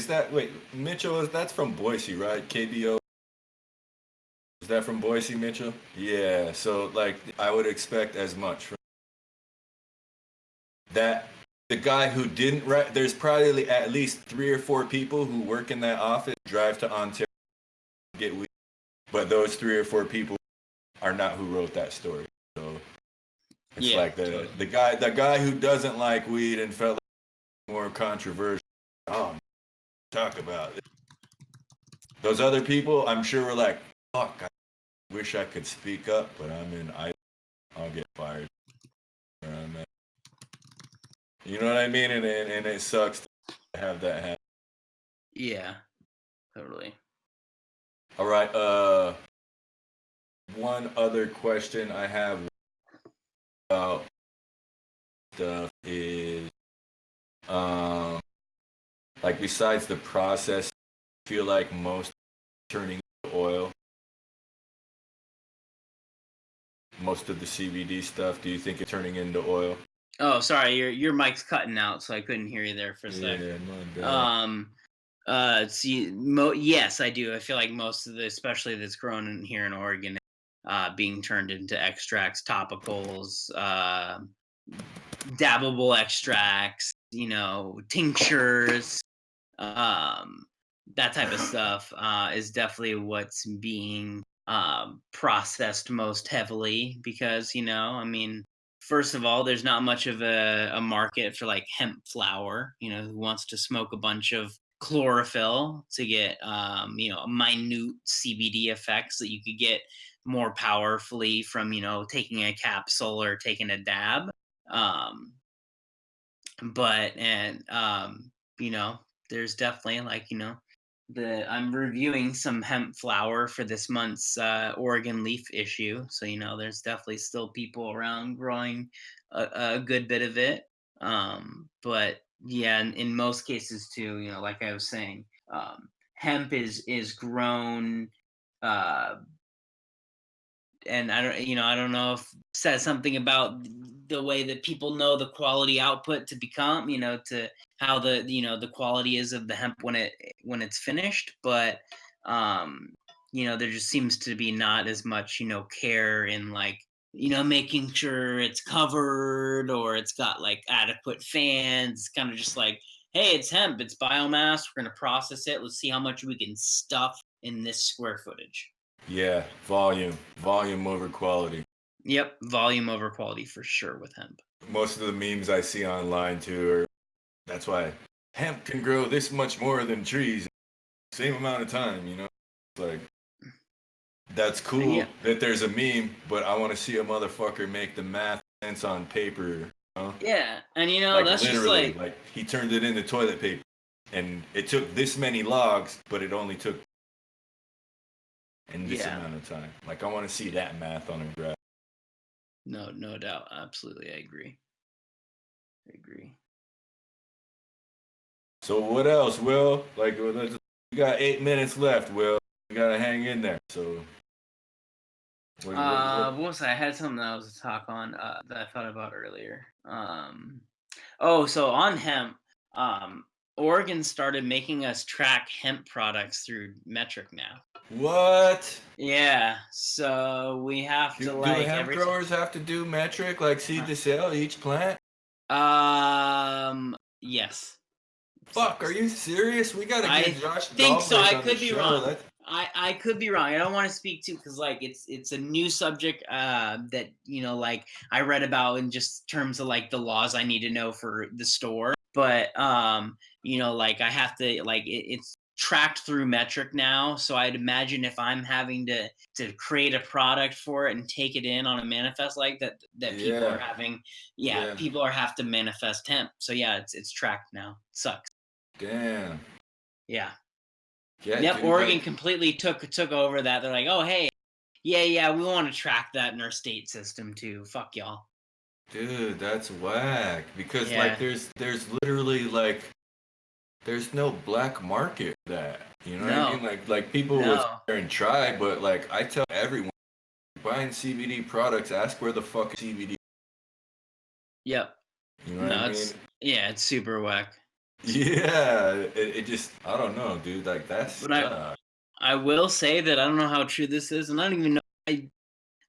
Mitchell, that's from Boise, right? KBO. Is that from Boise, Mitchell? Yeah. So, like, I would expect as much from that. The guy who didn't write, there's probably at least 3 or 4 people who work in that office, drive to Ontario, get weed. But those 3 or 4 people are not who wrote that story. So it's like the guy who doesn't like weed and felt like more controversial. Oh, talk about it. Those other people, I'm sure, were like, fuck, I wish I could speak up, but I'll get fired. You know what I mean? And it sucks to have that happen. Yeah, totally. All right. One other question I have about stuff is, um, like besides the process, I feel like most turning into oil. Most of the CBD stuff, do you think it's turning into oil? Oh, sorry, your mic's cutting out, so I couldn't hear you there for a sec. Yeah, my bad. Um, yes, I do. I feel like most of the, especially that's grown in here in Oregon, being turned into extracts, topicals, dabbable extracts, tinctures, um, that type of stuff is definitely what's being processed most heavily because, I mean, first of all, there's not much of a market for like hemp flower, who wants to smoke a bunch of chlorophyll to get, minute CBD effects that you could get more powerfully from, taking a capsule or taking a dab. Um, but and you know there's definitely like the I'm reviewing some hemp flower for this month's Oregon leaf issue, so there's definitely still people around growing a good bit of it. But yeah, in most cases too, like I was saying, hemp is grown, uh and I don't know if says something about the way that people know the quality output to become, to how the quality is of the hemp when it's finished. But um, there just seems to be not as much, care in like, making sure it's covered or it's got like adequate fans. It's kind of just like, hey, it's hemp, it's biomass, we're gonna process it. Let's see how much we can stuff in this square footage. Yeah, volume over quality. Yep, volume over quality for sure with hemp. Most of the memes I see online too are that's why hemp can grow this much more than trees, same amount of time. It's like that's And cool yeah, that there's a meme, but I want to see a motherfucker make the math sense on paper. yeah, and Like that's just literally, like, like he turned it into toilet paper, and it took this many logs, but it only took in this yeah, amount of time. Like I want to see that math on a graph. no doubt, absolutely, I agree, I agree. So what else, Will? Like we got 8 minutes left, Will. You gotta hang in there. So what? What was I had something that I was to talk on that I thought about earlier. Oh, so on hemp, um, Oregon started making us track hemp products through metric now. What? Yeah, so we have to Do like hemp every time. growers have to do metric like seed to sale each plant? Yes. Fuck, are you serious? We gotta I get Josh think so. Dahlberg I on the could be show. wrong. That's I could be wrong. I don't want to speak to because like it's a new subject that like I read about in just terms of like the laws I need to know for the store. But like I have to like it's tracked through metric now. So I'd imagine if I'm having to create a product for it and take it in on a manifest like that people are yeah, having, yeah, yeah. people are have to manifest hemp. So yeah, it's tracked now. Sucks. Damn. Yeah. Yeah, Yep, dude, Oregon like completely took over that. They're like, "Oh, hey, yeah, we want to track that in our state system too. Fuck y'all." dude, that's whack. Because like Yeah. there's literally like there's no black market for that. You know what I mean? No. Like people would sit No. there and try, but like I tell everyone buying CBD products, ask where the fuck is CBD. Yep. You know what I No, mean? it's super whack. Yeah, it just I don't know, dude. Like that's But I will say that I don't know how true this is, and I don't even know.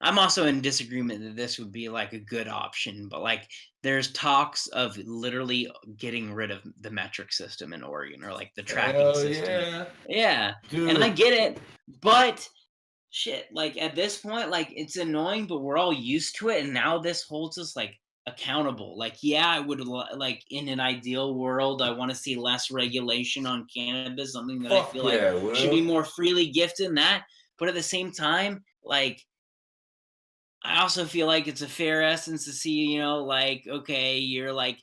I'm also in disagreement that this would be like a good option, but like there's talks of literally getting rid of the metric system in Oregon or like the tracking hell system. yeah, Yeah. And I dude. get it, but shit, like at this point, like it's annoying, but we're all used to it, and now this holds us like accountable. Like, yeah, I would like in an ideal world, I want to see less regulation on cannabis, something that I Fuck feel like yeah, should Will. be more freely gifted in that. But at the same time, like I also feel like it's a fair essence to see, like, okay, you're like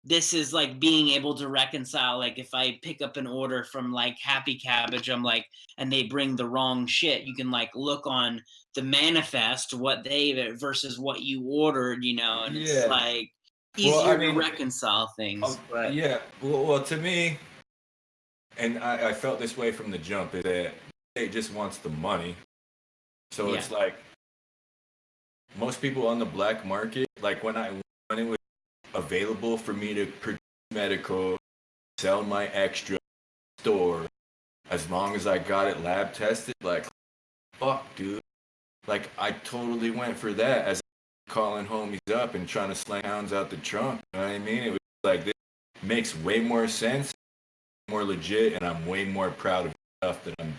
this is like being able to reconcile, like if I pick up an order from like Happy Cabbage, I'm like, and they bring the wrong shit, you can like look on the manifest what they versus what you ordered, and it's Yeah. like Well, I easier to mean, reconcile things. But yeah. Well, to me, and I felt this way from the jump, is that it just wants the money. So yeah, it's like most people on the black market, like when it was available for me to produce medical, sell my extra store, as long as I got it lab tested, like fuck, dude. Like I totally went for that as calling homies up and trying to slang pounds out the trunk. You know what I mean? It was like this makes way more sense, more legit, and I'm way more proud of stuff that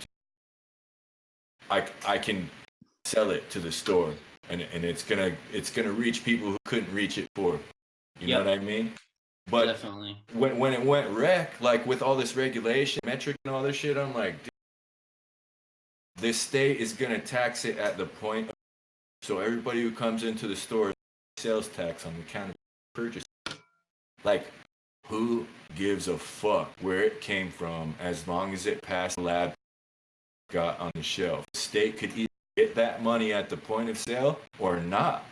I can sell it to the store, and it's gonna reach people who couldn't reach it before. You know yep, what I mean? But definitely. when it went rec, like with all this regulation, metric and all this shit, I'm like, dude, this state is gonna tax it at the point. So everybody who comes into the store, sales tax on the cannabis purchase. Like, who gives a fuck where it came from as long as it passed the lab, got on the shelf? The state could either get that money at the point of sale or not.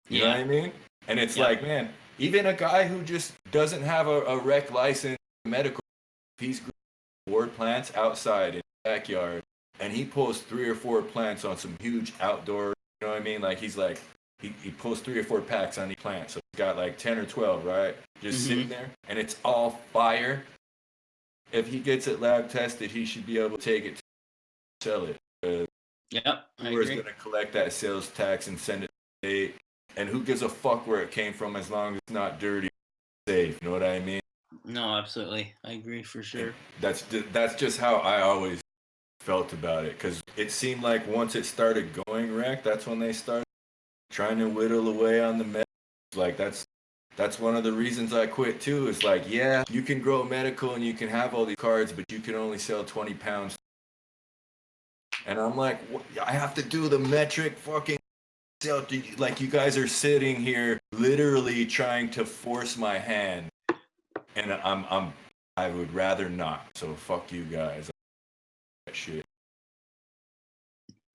You know what I mean? And it's Yep. like, man, even a guy who just doesn't have a rec license, medical, he's growing 4 plants outside in the backyard, and he pulls 3 or 4 plants on some huge outdoor. You know what I mean? Like he's like he pulls 3 or 4 packs on each plant, so he's got like 10 or 12, right? Just sitting there, and it's all fire. If he gets it lab tested, he should be able to take it to sell it. Yep, I Who is agree. going to collect that sales tax and send it to the state? And who gives a fuck where it came from as long as it's not dirty, safe? You know what I mean? No, absolutely, I agree for sure. And that's just how I always felt about it, because it seemed like once it started going rec, that's when they started trying to whittle away on the med. Like that's one of the reasons I quit too. Is like, yeah, you can grow medical and you can have all these cards, but you can only sell 20 pounds. And I'm like, I have to do the metric fucking sell. Like you guys are sitting here literally trying to force my hand, and I would rather not. So fuck you guys. That shit.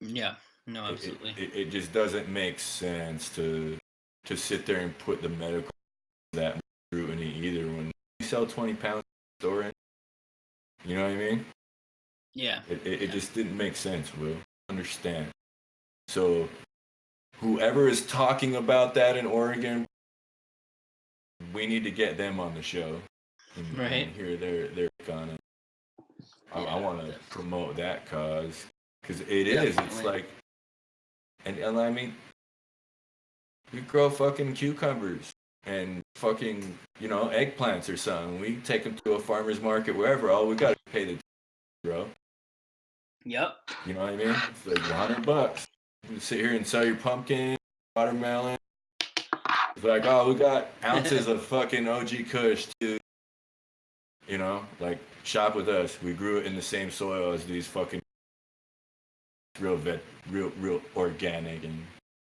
Yeah, no, absolutely. It just doesn't make sense to sit there and put the medical that scrutiny either when you sell 20 pounds store. You know what I mean? Yeah. It just didn't make sense, Will. Understand. So whoever is talking about that in Oregon, we need to get them on the show and hear their take on it. I want to promote that cause, because it is. It's like, and I mean, we grow fucking cucumbers and fucking, eggplants or something. We take them to a farmer's market, wherever. All we got to pay the bro. Yep. You know what I mean? It's like $100. You sit here and sell your pumpkin, watermelon. It's like, oh, we got ounces of fucking OG Kush too. Like shop with us. We grew it in the same soil as these fucking real organic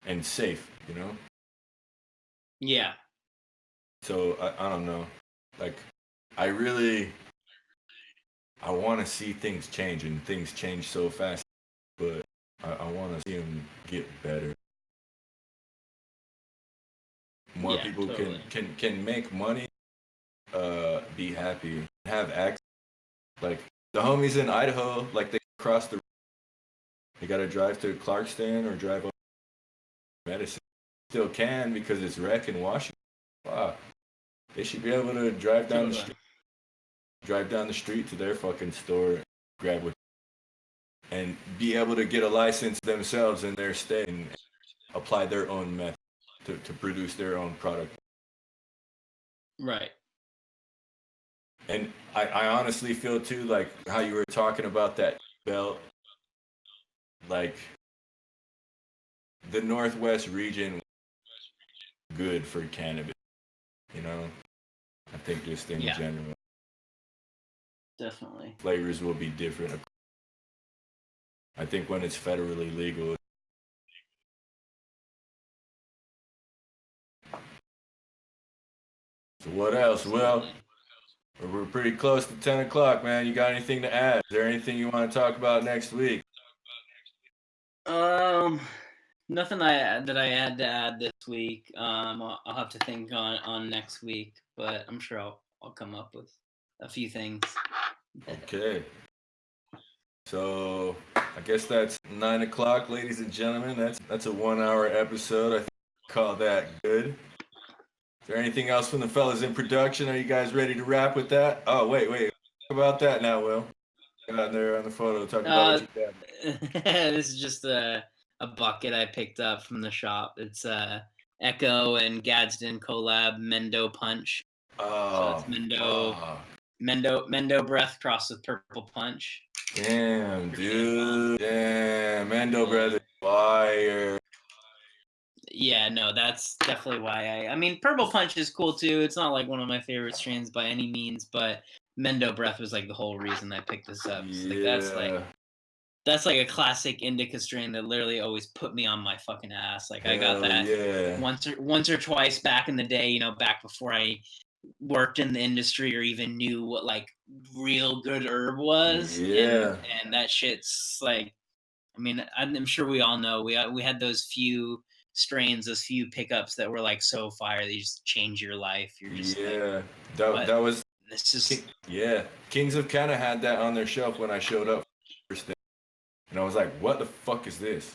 and safe. Yeah. So I don't know. Like, I want to see things change, and things change so fast. But I want to see them get better. More people totally. can make money, be happy, have access. Like the homies in Idaho, like they cross they got to drive to Clarkston or drive up Medicine. Still can because it's rec in Washington. Wow, they should be able to drive down the street to their fucking store, grab what, and be able to get a license themselves in their state and apply their own method to produce their own product. Right. And I honestly feel too, like how you were talking about that belt, like the Northwest region, good for cannabis. I think just in general, definitely. flavors will be different. I think when it's federally legal, So what else? Well, we're pretty close to 10 o'clock, man. You got anything to add? Is there anything you want to talk about next week? Nothing that I had to add this week. I'll have to think on next week, but I'm sure I'll come up with a few things. Okay. So I guess that's 9 o'clock, ladies and gentlemen. That's a 1 hour episode. I think we'll call that good. Is there anything else from the fellas in production? Are you guys ready to wrap with that? Oh wait. Talk about that now, Will. Out there on the photo, talk about what you got. This is just a bucket I picked up from the shop. It's Echo and Gadsden collab Mendo Punch. Oh, so it's Mendo Breath crossed with Purple Punch. Damn, dude. Damn, Mendo Breath is fire. Yeah, no, that's definitely why I mean, Purple Punch is cool too. It's not like one of my favorite strains by any means, but Mendo Breath was like the whole reason I picked this up. So, that's like a classic indica strain that literally always put me on my fucking ass. Like I got that once or twice back in the day, back before I worked in the industry or even knew what like real good herb was. Yeah. And that shit's like, I mean, I'm sure we all know we had those few strains, those few pickups that were like so fire they just change your life. You're just that was this is Kings of Canada had that on their shelf when I showed up first day. And I was like, what the fuck is this?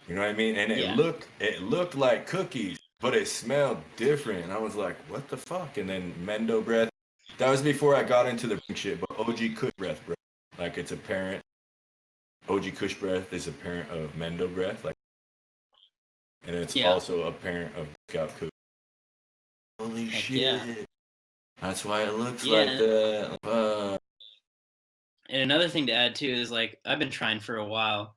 You know what I mean? And it looked like cookies, but it smelled different. And I was like, what the fuck? And then Mendo Breath. That was before I got into the shit, but OG Kush Breath, bro. Like it's a parent. OG Kush Breath is a parent of Mendo Breath. Like, and it's also a parent of Scout Kush. Holy shit. Yeah. That's why it looks like that. And another thing to add too is like I've been trying for a while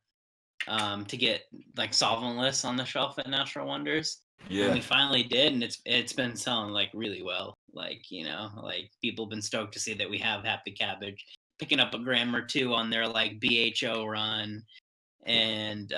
to get like solventless on the shelf at Natural Wonders. Yeah. And we finally did, and it's been selling like really well. Like, like people have been stoked to see that we have Happy Cabbage picking up a gram or two on their like BHO run. And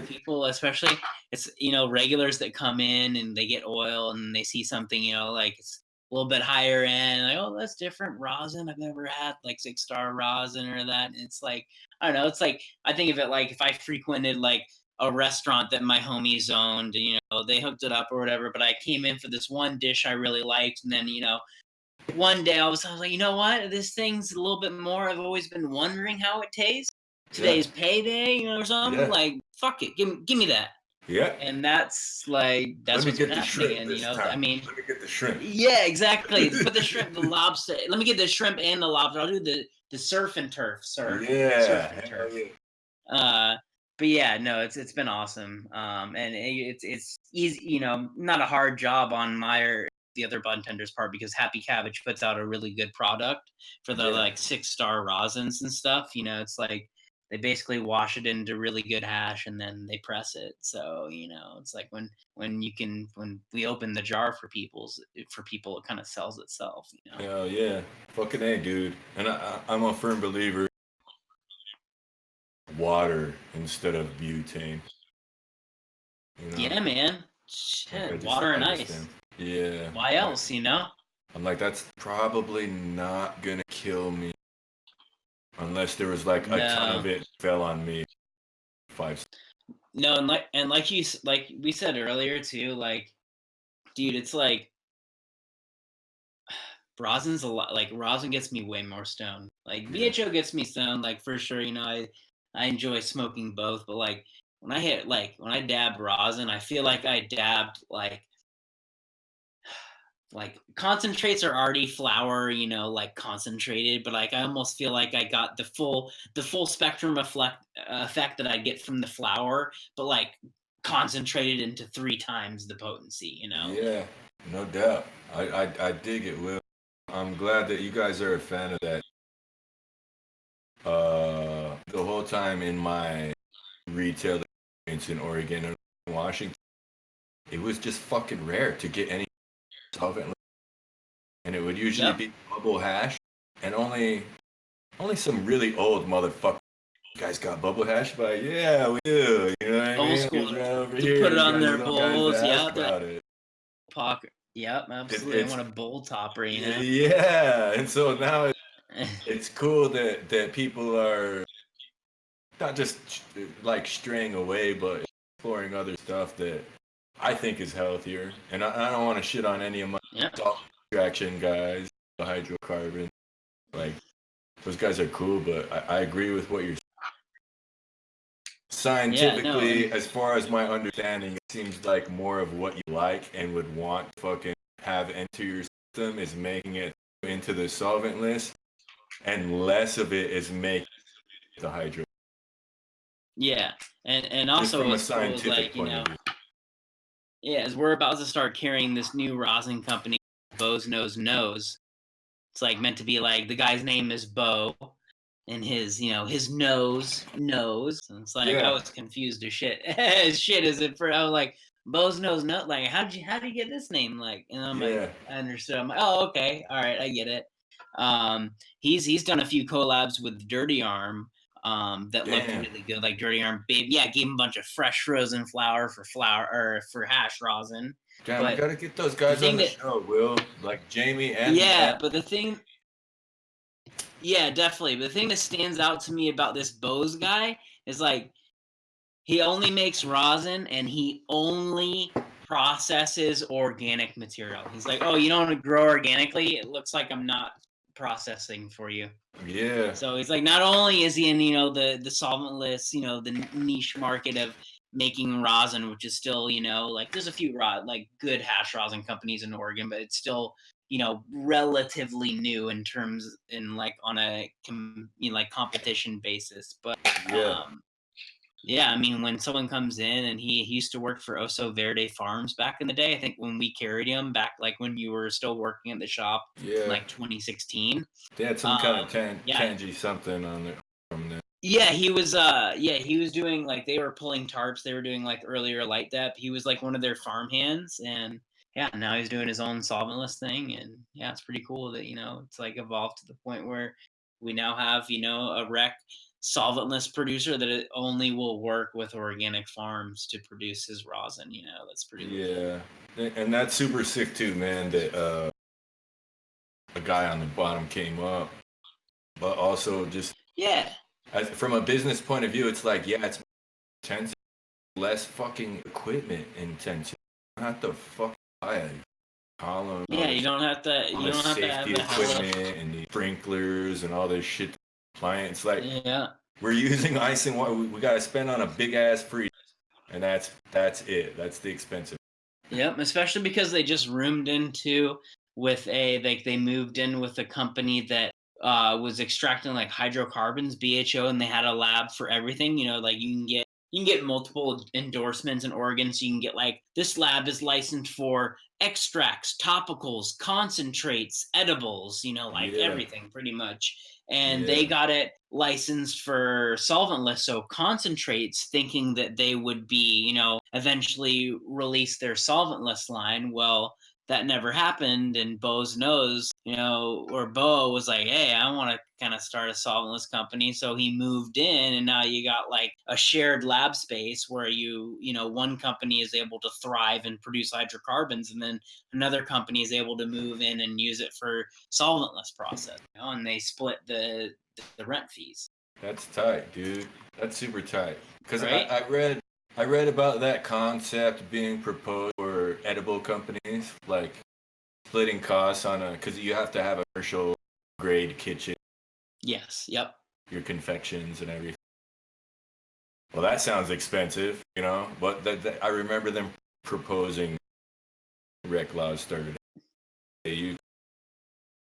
people, especially it's regulars that come in and they get oil and they see something, like it's a little bit higher end, like, oh, that's different rosin. I've never had like 6-star rosin or that. And it's like, I don't know, it's like I think of it like if I frequented like a restaurant that my homies owned, they hooked it up or whatever, but I came in for this one dish I really liked, and then one day I was like, you know what, this thing's a little bit more, I've always been wondering how it tastes. Today's payday, or something. Yeah. Like, fuck it, give me that. Yeah. And that's like what's been happening. And I mean, let me get the shrimp. Yeah, exactly. Put the shrimp, the lobster. Let me get the shrimp and the lobster. I'll do the surf and turf, sir. Yeah. Surf and turf. Yeah. But yeah, no, it's been awesome. And it's easy, not a hard job on the other bartender's part, because Happy Cabbage puts out a really good product for the like 6-star rosins and stuff. It's like they basically wash it into really good hash and then they press it. So it's like when we open the jar for people, it kind of sells itself. Hell yeah, fucking A, dude. And I'm a firm believer. Water instead of butane. Yeah, man. Shit, water and ice. Yeah. Why else, I'm like, that's probably not gonna kill me unless there was like a ton of it fell on me. 5. No, and like we said earlier too, like, dude, it's like rosin's a lot. Like rosin gets me way more stoned. Like BHO gets me stoned, like for sure. I enjoy smoking both, but like when I dab rosin, I feel like I dabbed like concentrates are already flower, like concentrated, but like I almost feel like I got the full spectrum effect that I get from the flower, but like concentrated into 3 times the potency. Yeah, no doubt. I dig it, Will. I'm glad that you guys are a fan of that. The whole time in my retail experience in Oregon and Washington, it was just fucking rare to get any solvent, and it would usually be bubble hash, and only some really old motherfucker. You guys got bubble hash? But yeah, we do. You know what I mean? Old school. Right over to here, put it on their bowls. Yeah, about it. Pocket. Yep, absolutely. I want a bowl topper, you know. Yeah, and so now it's cool that people are not just like straying away, but exploring other stuff that I think is healthier. And I don't want to shit on any of my salt extraction guys, the hydrocarbon. Like those guys are cool, but I agree with what you're saying. Scientifically, as far as my understanding, it seems like more of what you like and would want to fucking have enter your system is making it into the solvent list, and less of it is making the hydro. Yeah, and Just also from a what's cool is scientific like, you point know, of view. yeah, as we're about to start carrying this new rosin company, Bo's Knows. It's like meant to be like the guy's name is Bo, and his, you know, his nose knows. And it's like I Yeah. was confused as shit. As shit as it for I was like, Bo's Nose Nut. Like, how do you get this name? Like, and I'm like, Yeah. I understood. I'm like, oh, okay, all right, I get it. He's done a few collabs with Dirty Arm. That looked Damn. really good, like Dirty Arm Babe. Yeah, gave him a bunch of fresh frozen flour or for hash rosin. Damn, we But gotta get those the guys on thing the that, show, Will. Like Jamie and yeah, but the thing, yeah, definitely. But the thing that stands out to me about this Bose guy is like he only makes rosin and he only processes organic material. He's like, oh, you don't want to grow organically? It looks like I'm not processing for you. yeah. So he's like, not only is he in, you know, the solventless, you know, the niche market of making rosin, which is still, you know, like there's a few like good hash rosin companies in Oregon, but it's still, you know, relatively new in terms in like on a you know, like competition basis. But Yeah. yeah, I mean, when someone comes in and he used to work for Oso Verde Farms back in the day, I think when we carried him back, like when you were still working at the shop in Yeah. like 2016. They had some kind of Yeah, tangy something on there from there. yeah, he was doing like they were pulling tarps, they were doing like earlier light depth. He was like one of their farm hands, and yeah, now he's doing his own solventless thing, and yeah, it's pretty cool that, you know, it's like evolved to the point where we now have, you know, a rec solventless producer that it only will work with organic farms to produce his rosin, you know. That's pretty legit. Yeah. And that's super sick too, man, that a guy on the bottom came up. But also just Yeah. from a business point of view, it's like, yeah, it's intensive, less fucking equipment intensive. You don't have to fucking buy a column, Yeah, you don't have to have safety the hell equipment and the sprinklers and all this shit. Clients like yeah. we're using ice and water. We got to spend on a big ass freezer, and that's it. That's the expensive. Yep, especially because they just roomed into with a like they moved in with a company that was extracting like hydrocarbons, BHO, and they had a lab for everything. You know, like you can get multiple endorsements in Oregon, so you can get like this lab is licensed for extracts, topicals, concentrates, edibles. You know, like Yeah, everything pretty much. And yeah, they got it licensed for solventless, so concentrates, thinking that they would be, you know, eventually release their solventless line. Well, that never happened, and Bo's knows, you know, or Bo was like, hey, I want to kind of start a solventless company. So he moved in, and now you got like a shared lab space where you know, one company is able to thrive and produce hydrocarbons, and then another company is able to move in and use it for solventless process, you know, and they split the rent fees. that's tight, dude. That's super tight. Because Right? I read about that concept being proposed for edible companies, like splitting costs on a because you have to have a commercial grade kitchen, Yes. Yep. your confections and everything. Well, that sounds expensive, you know. But I remember them proposing rec laws started. You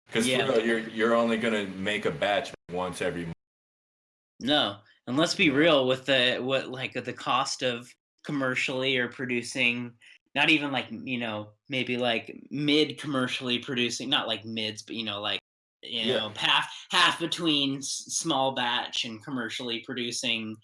because for Yeah. real, you're only gonna make a batch once every month. No, and let's be real with the cost of commercially or producing, not even like, you know, maybe like mid commercially producing, not like mids, but you know, like, you Yeah, know, half between small batch and commercially producing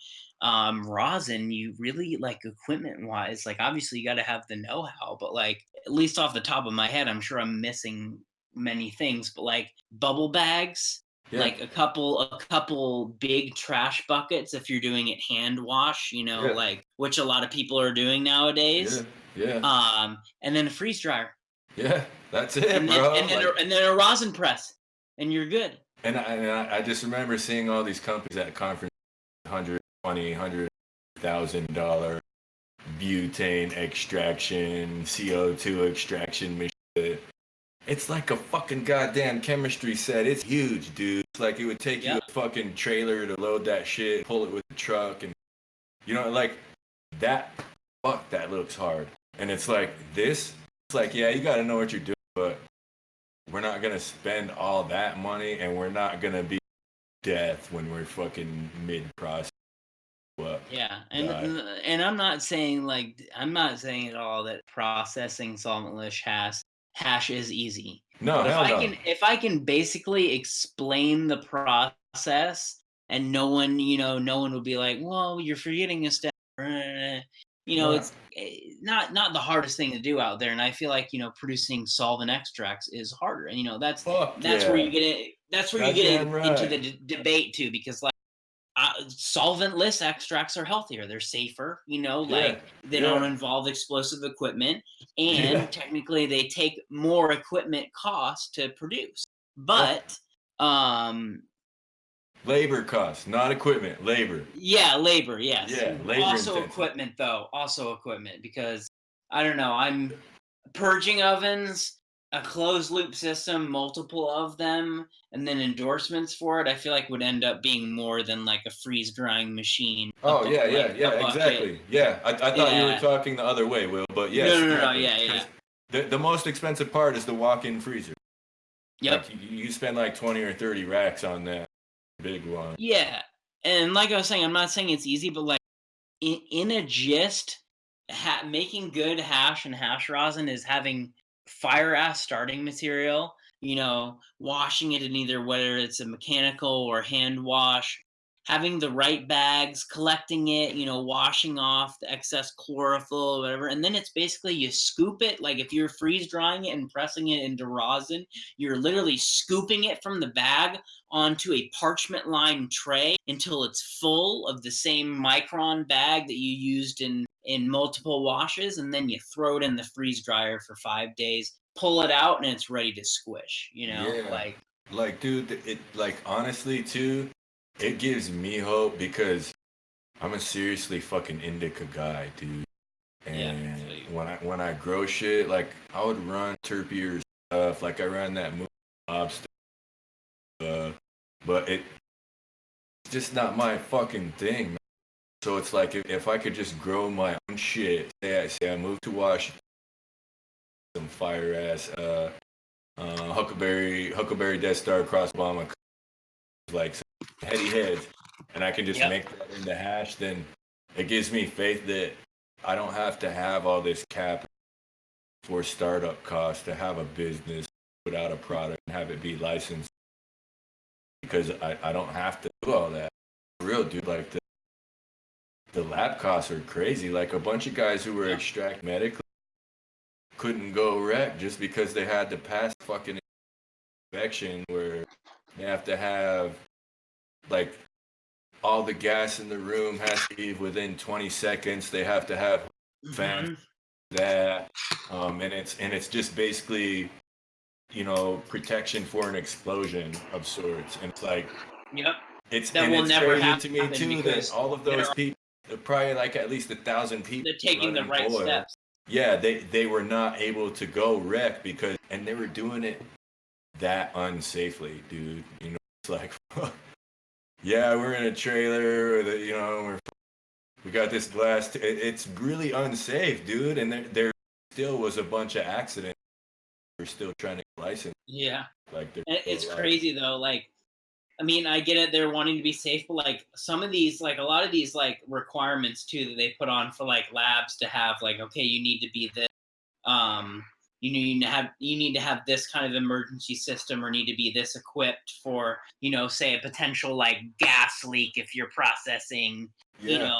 rosin. You really like equipment wise, like obviously you got to have the know-how, but like at least off the top of my head, I'm sure I'm missing many things, but like bubble bags, yeah, like a couple big trash buckets if you're doing it hand wash, you know, yeah, like which a lot of people are doing yeah, nowadays. yeah, And then a freeze dryer. Yeah, that's it, and then bro. and then Like, and then a rosin press, and you're good. and I just remember seeing all these companies at conference, $120,000 butane extraction, CO2 extraction machine. It's like a fucking goddamn chemistry set. It's huge, dude. It's like it would take you Yep. a fucking trailer to load that shit, pull it with the truck, and you know, like that. Fuck, that looks hard. And it's like this. It's like, yeah, you got to know what you're doing, but we're not gonna spend all that money, and we're not gonna be death when we're fucking mid process. What? Yeah, Die. and I'm not saying at all that processing solventless hash is easy. No, But hell no. if I can basically explain the process, and no one would be like, well, you're forgetting a step. Nah. It's not the hardest thing to do out there, and I feel like producing solvent extracts is harder, and Fuck that's where yeah. you get it. That's where you get Goddamn into right. the debate too, because like solventless extracts are healthier. They're safer, Yeah. like they don't Yeah. involve explosive equipment, Yeah. and technically they take more equipment cost to produce. Yeah. But um Labor costs, not equipment. Labor. yeah, labor, yes. Yeah. Labor Also intensive. equipment though, also equipment because I don't know, I'm purging ovens, a closed loop system, multiple of them, and then endorsements for it, I feel like would end up being more than like a freeze drying machine, Oh yeah, yeah, like a yeah, bucket. exactly. Yeah, I thought you were Yeah. talking the other way, Will, but No, yes, no, no, no. exactly. Yeah, yeah. Because the most expensive part is the walk-in freezer. Yep. Like you spend like 20 or 30 racks on that big one. Yeah. And like I was saying, I'm not saying it's easy, but like in a gist, making good hash and hash rosin is having fire ass starting material, washing it in either whether it's a mechanical or hand wash, having the right bags, collecting it, washing off the excess chlorophyll or whatever. And then it's basically you scoop it. Like if you're freeze drying it and pressing it into rosin, you're literally scooping it from the bag onto a parchment lined tray until it's full of the same micron bag that you used in multiple washes, and then you throw it in the freeze dryer for 5 days, pull it out, and it's ready to squish, Yeah. like Like dude, it like honestly too, it gives me hope because I'm a seriously fucking indica guy, dude. yeah. And when I grow shit, like I would run terpier stuff, like I ran that lobster, but it's just not my fucking thing, man. So it's like if I could just grow my own shit, say I moved to Washington, some fire ass Huckleberry Death Star cross bomb, like some heady heads, and I can just Yep. make that into hash, then it gives me faith that I don't have to have all this cap for startup costs to have a business, put out a product, and have it be licensed because I don't have to do all that. For real, dude, like the lab costs are crazy. Like a bunch of guys who were extract medically couldn't go rec just because they had to pass fucking inspection where they have to have like all the gas in the room has to leave within 20 seconds. They have to have fans that, and it's just basically protection for an explosion of sorts. And it's like Yep. it's That and will it's never crazy to happen me too that because all of those people, probably like at least 1,000 people they're taking the running right oil. steps. Yeah, they were not able to go wreck because and they were doing it that unsafely, dude. It's like yeah, we're in a trailer, we got this glass. It's really unsafe, dude. And there still was a bunch of accidents. We're still trying to get licensed. Yeah. Like It's crazy though. Like, I mean, I get it. They're wanting to be safe, but like some of these, like a lot of these, like requirements too that they put on for like labs to have, like, okay, you need to be this, um, you need to have this kind of emergency system, or need to be this equipped for, say a potential like gas leak if you're processing, yeah,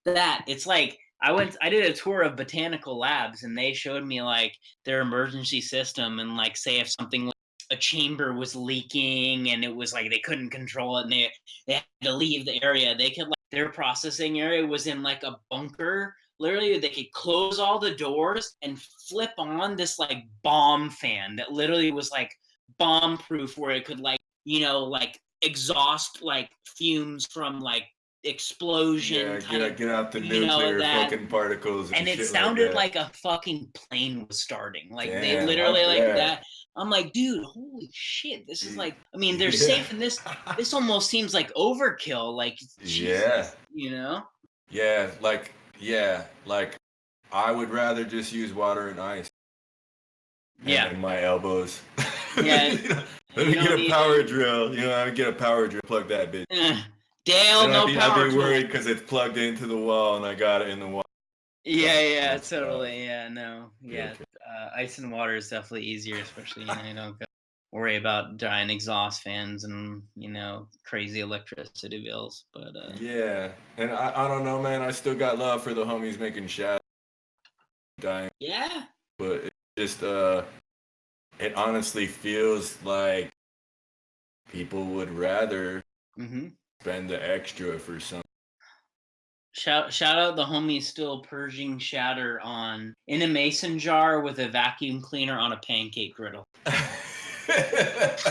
that it's like I did a tour of botanical labs, and they showed me like their emergency system, and like say if something like a chamber was leaking and it was like they couldn't control it, and they had to leave the area, they could, like, their processing area was in like a bunker, literally they could close all the doors and flip on this like bomb fan that literally was like bomb proof, where it could like, like exhaust like fumes from like explosion kind of, get out the nuclear that, fucking particles and it shit sounded like a fucking plane was starting. Like they Damn, literally like bet. that. I'm like, dude, holy shit! This is like, I mean, they're safe in this. This almost seems like overkill. Like, Jesus, Yeah, like I would rather just use water and ice. And my elbows. Yeah. Let me get a power drill. I would get a power drill, plug that bitch. Dale, no power. I'd be worried because it's plugged into the wall and I got it in the wall. Yeah, totally. Yeah, no. Yeah. Ice and water is definitely easier, especially, you don't worry about giant exhaust fans and, crazy electricity bills. But yeah. And I don't know, man. I still got love for the homies making shadow dying. Yeah. But it just it honestly feels like people would rather spend the extra for something. Shout out the homies still purging shatter in a mason jar with a vacuum cleaner on a pancake griddle. That's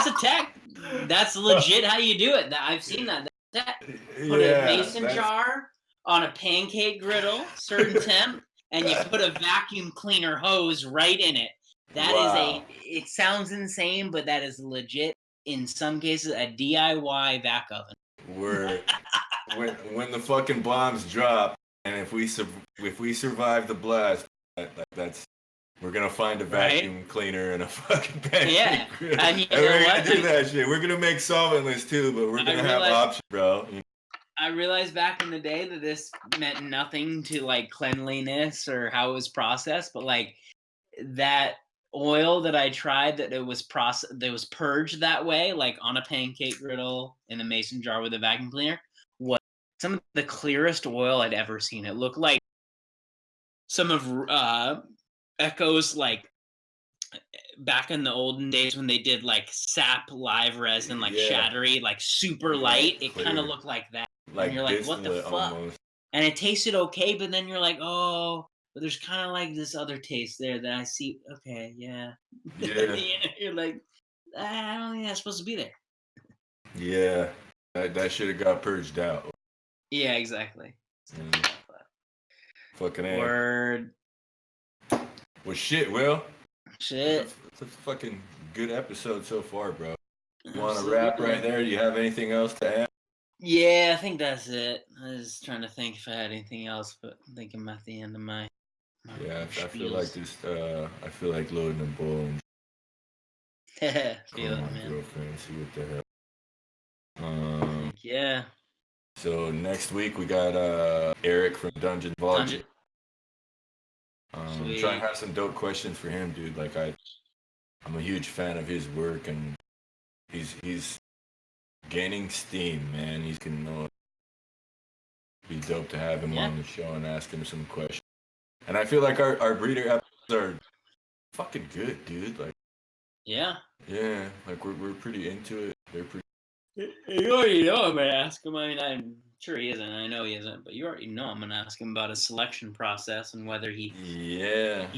a tech. That's legit how you do it. I've seen that. Put a mason jar on a pancake griddle, certain temp, and you put a vacuum cleaner hose right in it. That is it sounds insane, but that is legit, in some cases, a DIY vac oven. When the fucking bombs drop, and if we survive the blast, we're gonna find a vacuum cleaner and a fucking pancake grill. And we're gonna do that shit. We're gonna make solventless too, but we're gonna have options, bro. I realized back in the day that this meant nothing to like cleanliness or how it was processed, but like that oil that I tried that it was purged that way, like on a pancake griddle in a mason jar with a vacuum cleaner, was some of the clearest oil I'd ever seen. It looked like some of Echo's like back in the olden days when they did like sap live resin, like shattery, like super light. It kind of looked like that. Like, and you're like, what the fuck? Almost. And it tasted okay, but then you're like, oh, but there's kind of like this other taste there that I see. Okay, yeah. You're like, I don't think that's supposed to be there. Yeah, that should have got purged out. Yeah, exactly. Fucking A. Word. Well, shit, Will. Shit. It's a fucking good episode so far, bro. You want to wrap right there? Do you have anything else to add? Yeah, I think that's it. I was trying to think if I had anything else, but I think I'm at the end of my I feel like this. I feel like loading a bowl and feel it, man. Girlfriend, see what the hell. Yeah. So next week we got Eric from Dungeon Vault. Try and have some dope questions for him, dude. Like I'm a huge fan of his work, and he's gaining steam, man. He's gonna be dope to have him on the show and ask him some questions. And I feel like our breeder episodes are fucking good, dude. Like, yeah, like we're pretty into it. They're pretty. You already know I'm gonna ask him. I mean, I'm sure he isn't. I know he isn't, but you already know I'm gonna ask him about his selection process and whether he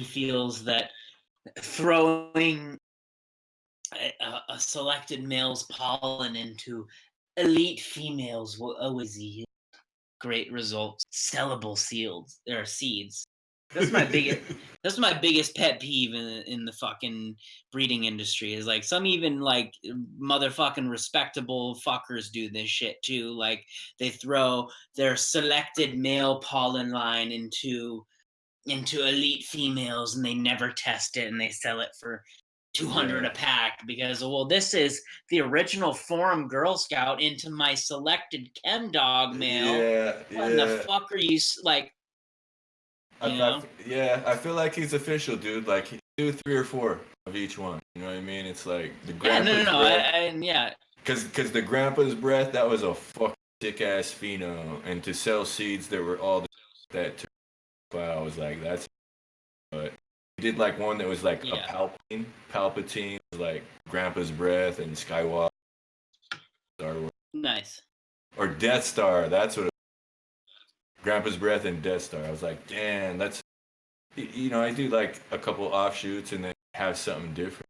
feels that throwing a selected male's pollen into elite females will always yield great results, sellable seeds. That's my biggest pet peeve in the fucking breeding industry, is like some even like motherfucking respectable fuckers do this shit too. Like they throw their selected male pollen line into elite females and they never test it and they sell it for $200 a pack because, well, this is the original Forum Girl Scout into my selected chem dog male. What in the fuck are you like? I feel like he's official, dude. Like he do 3 or 4 of each one. You know what I mean? It's like the grandpa's breath. Because the grandpa's breath, that was a fucking sick ass pheno, and to sell seeds that were all that. I was like, that's. But he did like one that was like a Palpatine, like grandpa's breath and Skywalker. Star Wars. Nice. Or Death Star. That's what. Grandpa's Breath and Death Star. I was like, damn, that's, you know, I do like a couple offshoots and then have something different.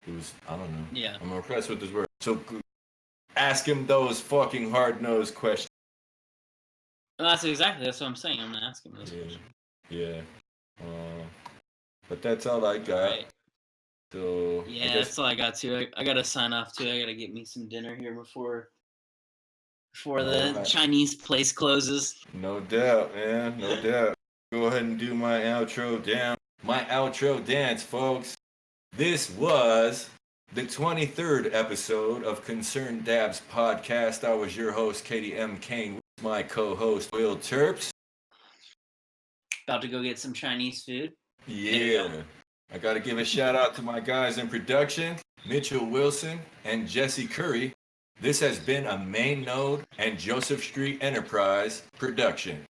It was, I don't know. Yeah. I'm impressed with his work. So ask him those fucking hard-nosed questions. Well, that's what I'm saying. I'm gonna ask him those questions. Yeah. But that's all I got. Right. So yeah, that's all I got too. I gotta sign off too. I gotta get me some dinner here before the Chinese place closes. No doubt, man. No doubt. Go ahead and do my outro down. My outro dance, folks. This was the 23rd episode of Concerned Dabs podcast. I was your host, Kady M. Kane, with my co-host, Will Terps. About to go get some Chinese food. Yeah. I got to give a shout out to my guys in production, Mitchell Wilson and Jesse Curry. This has been a Main Node and Joseph Street Enterprise production.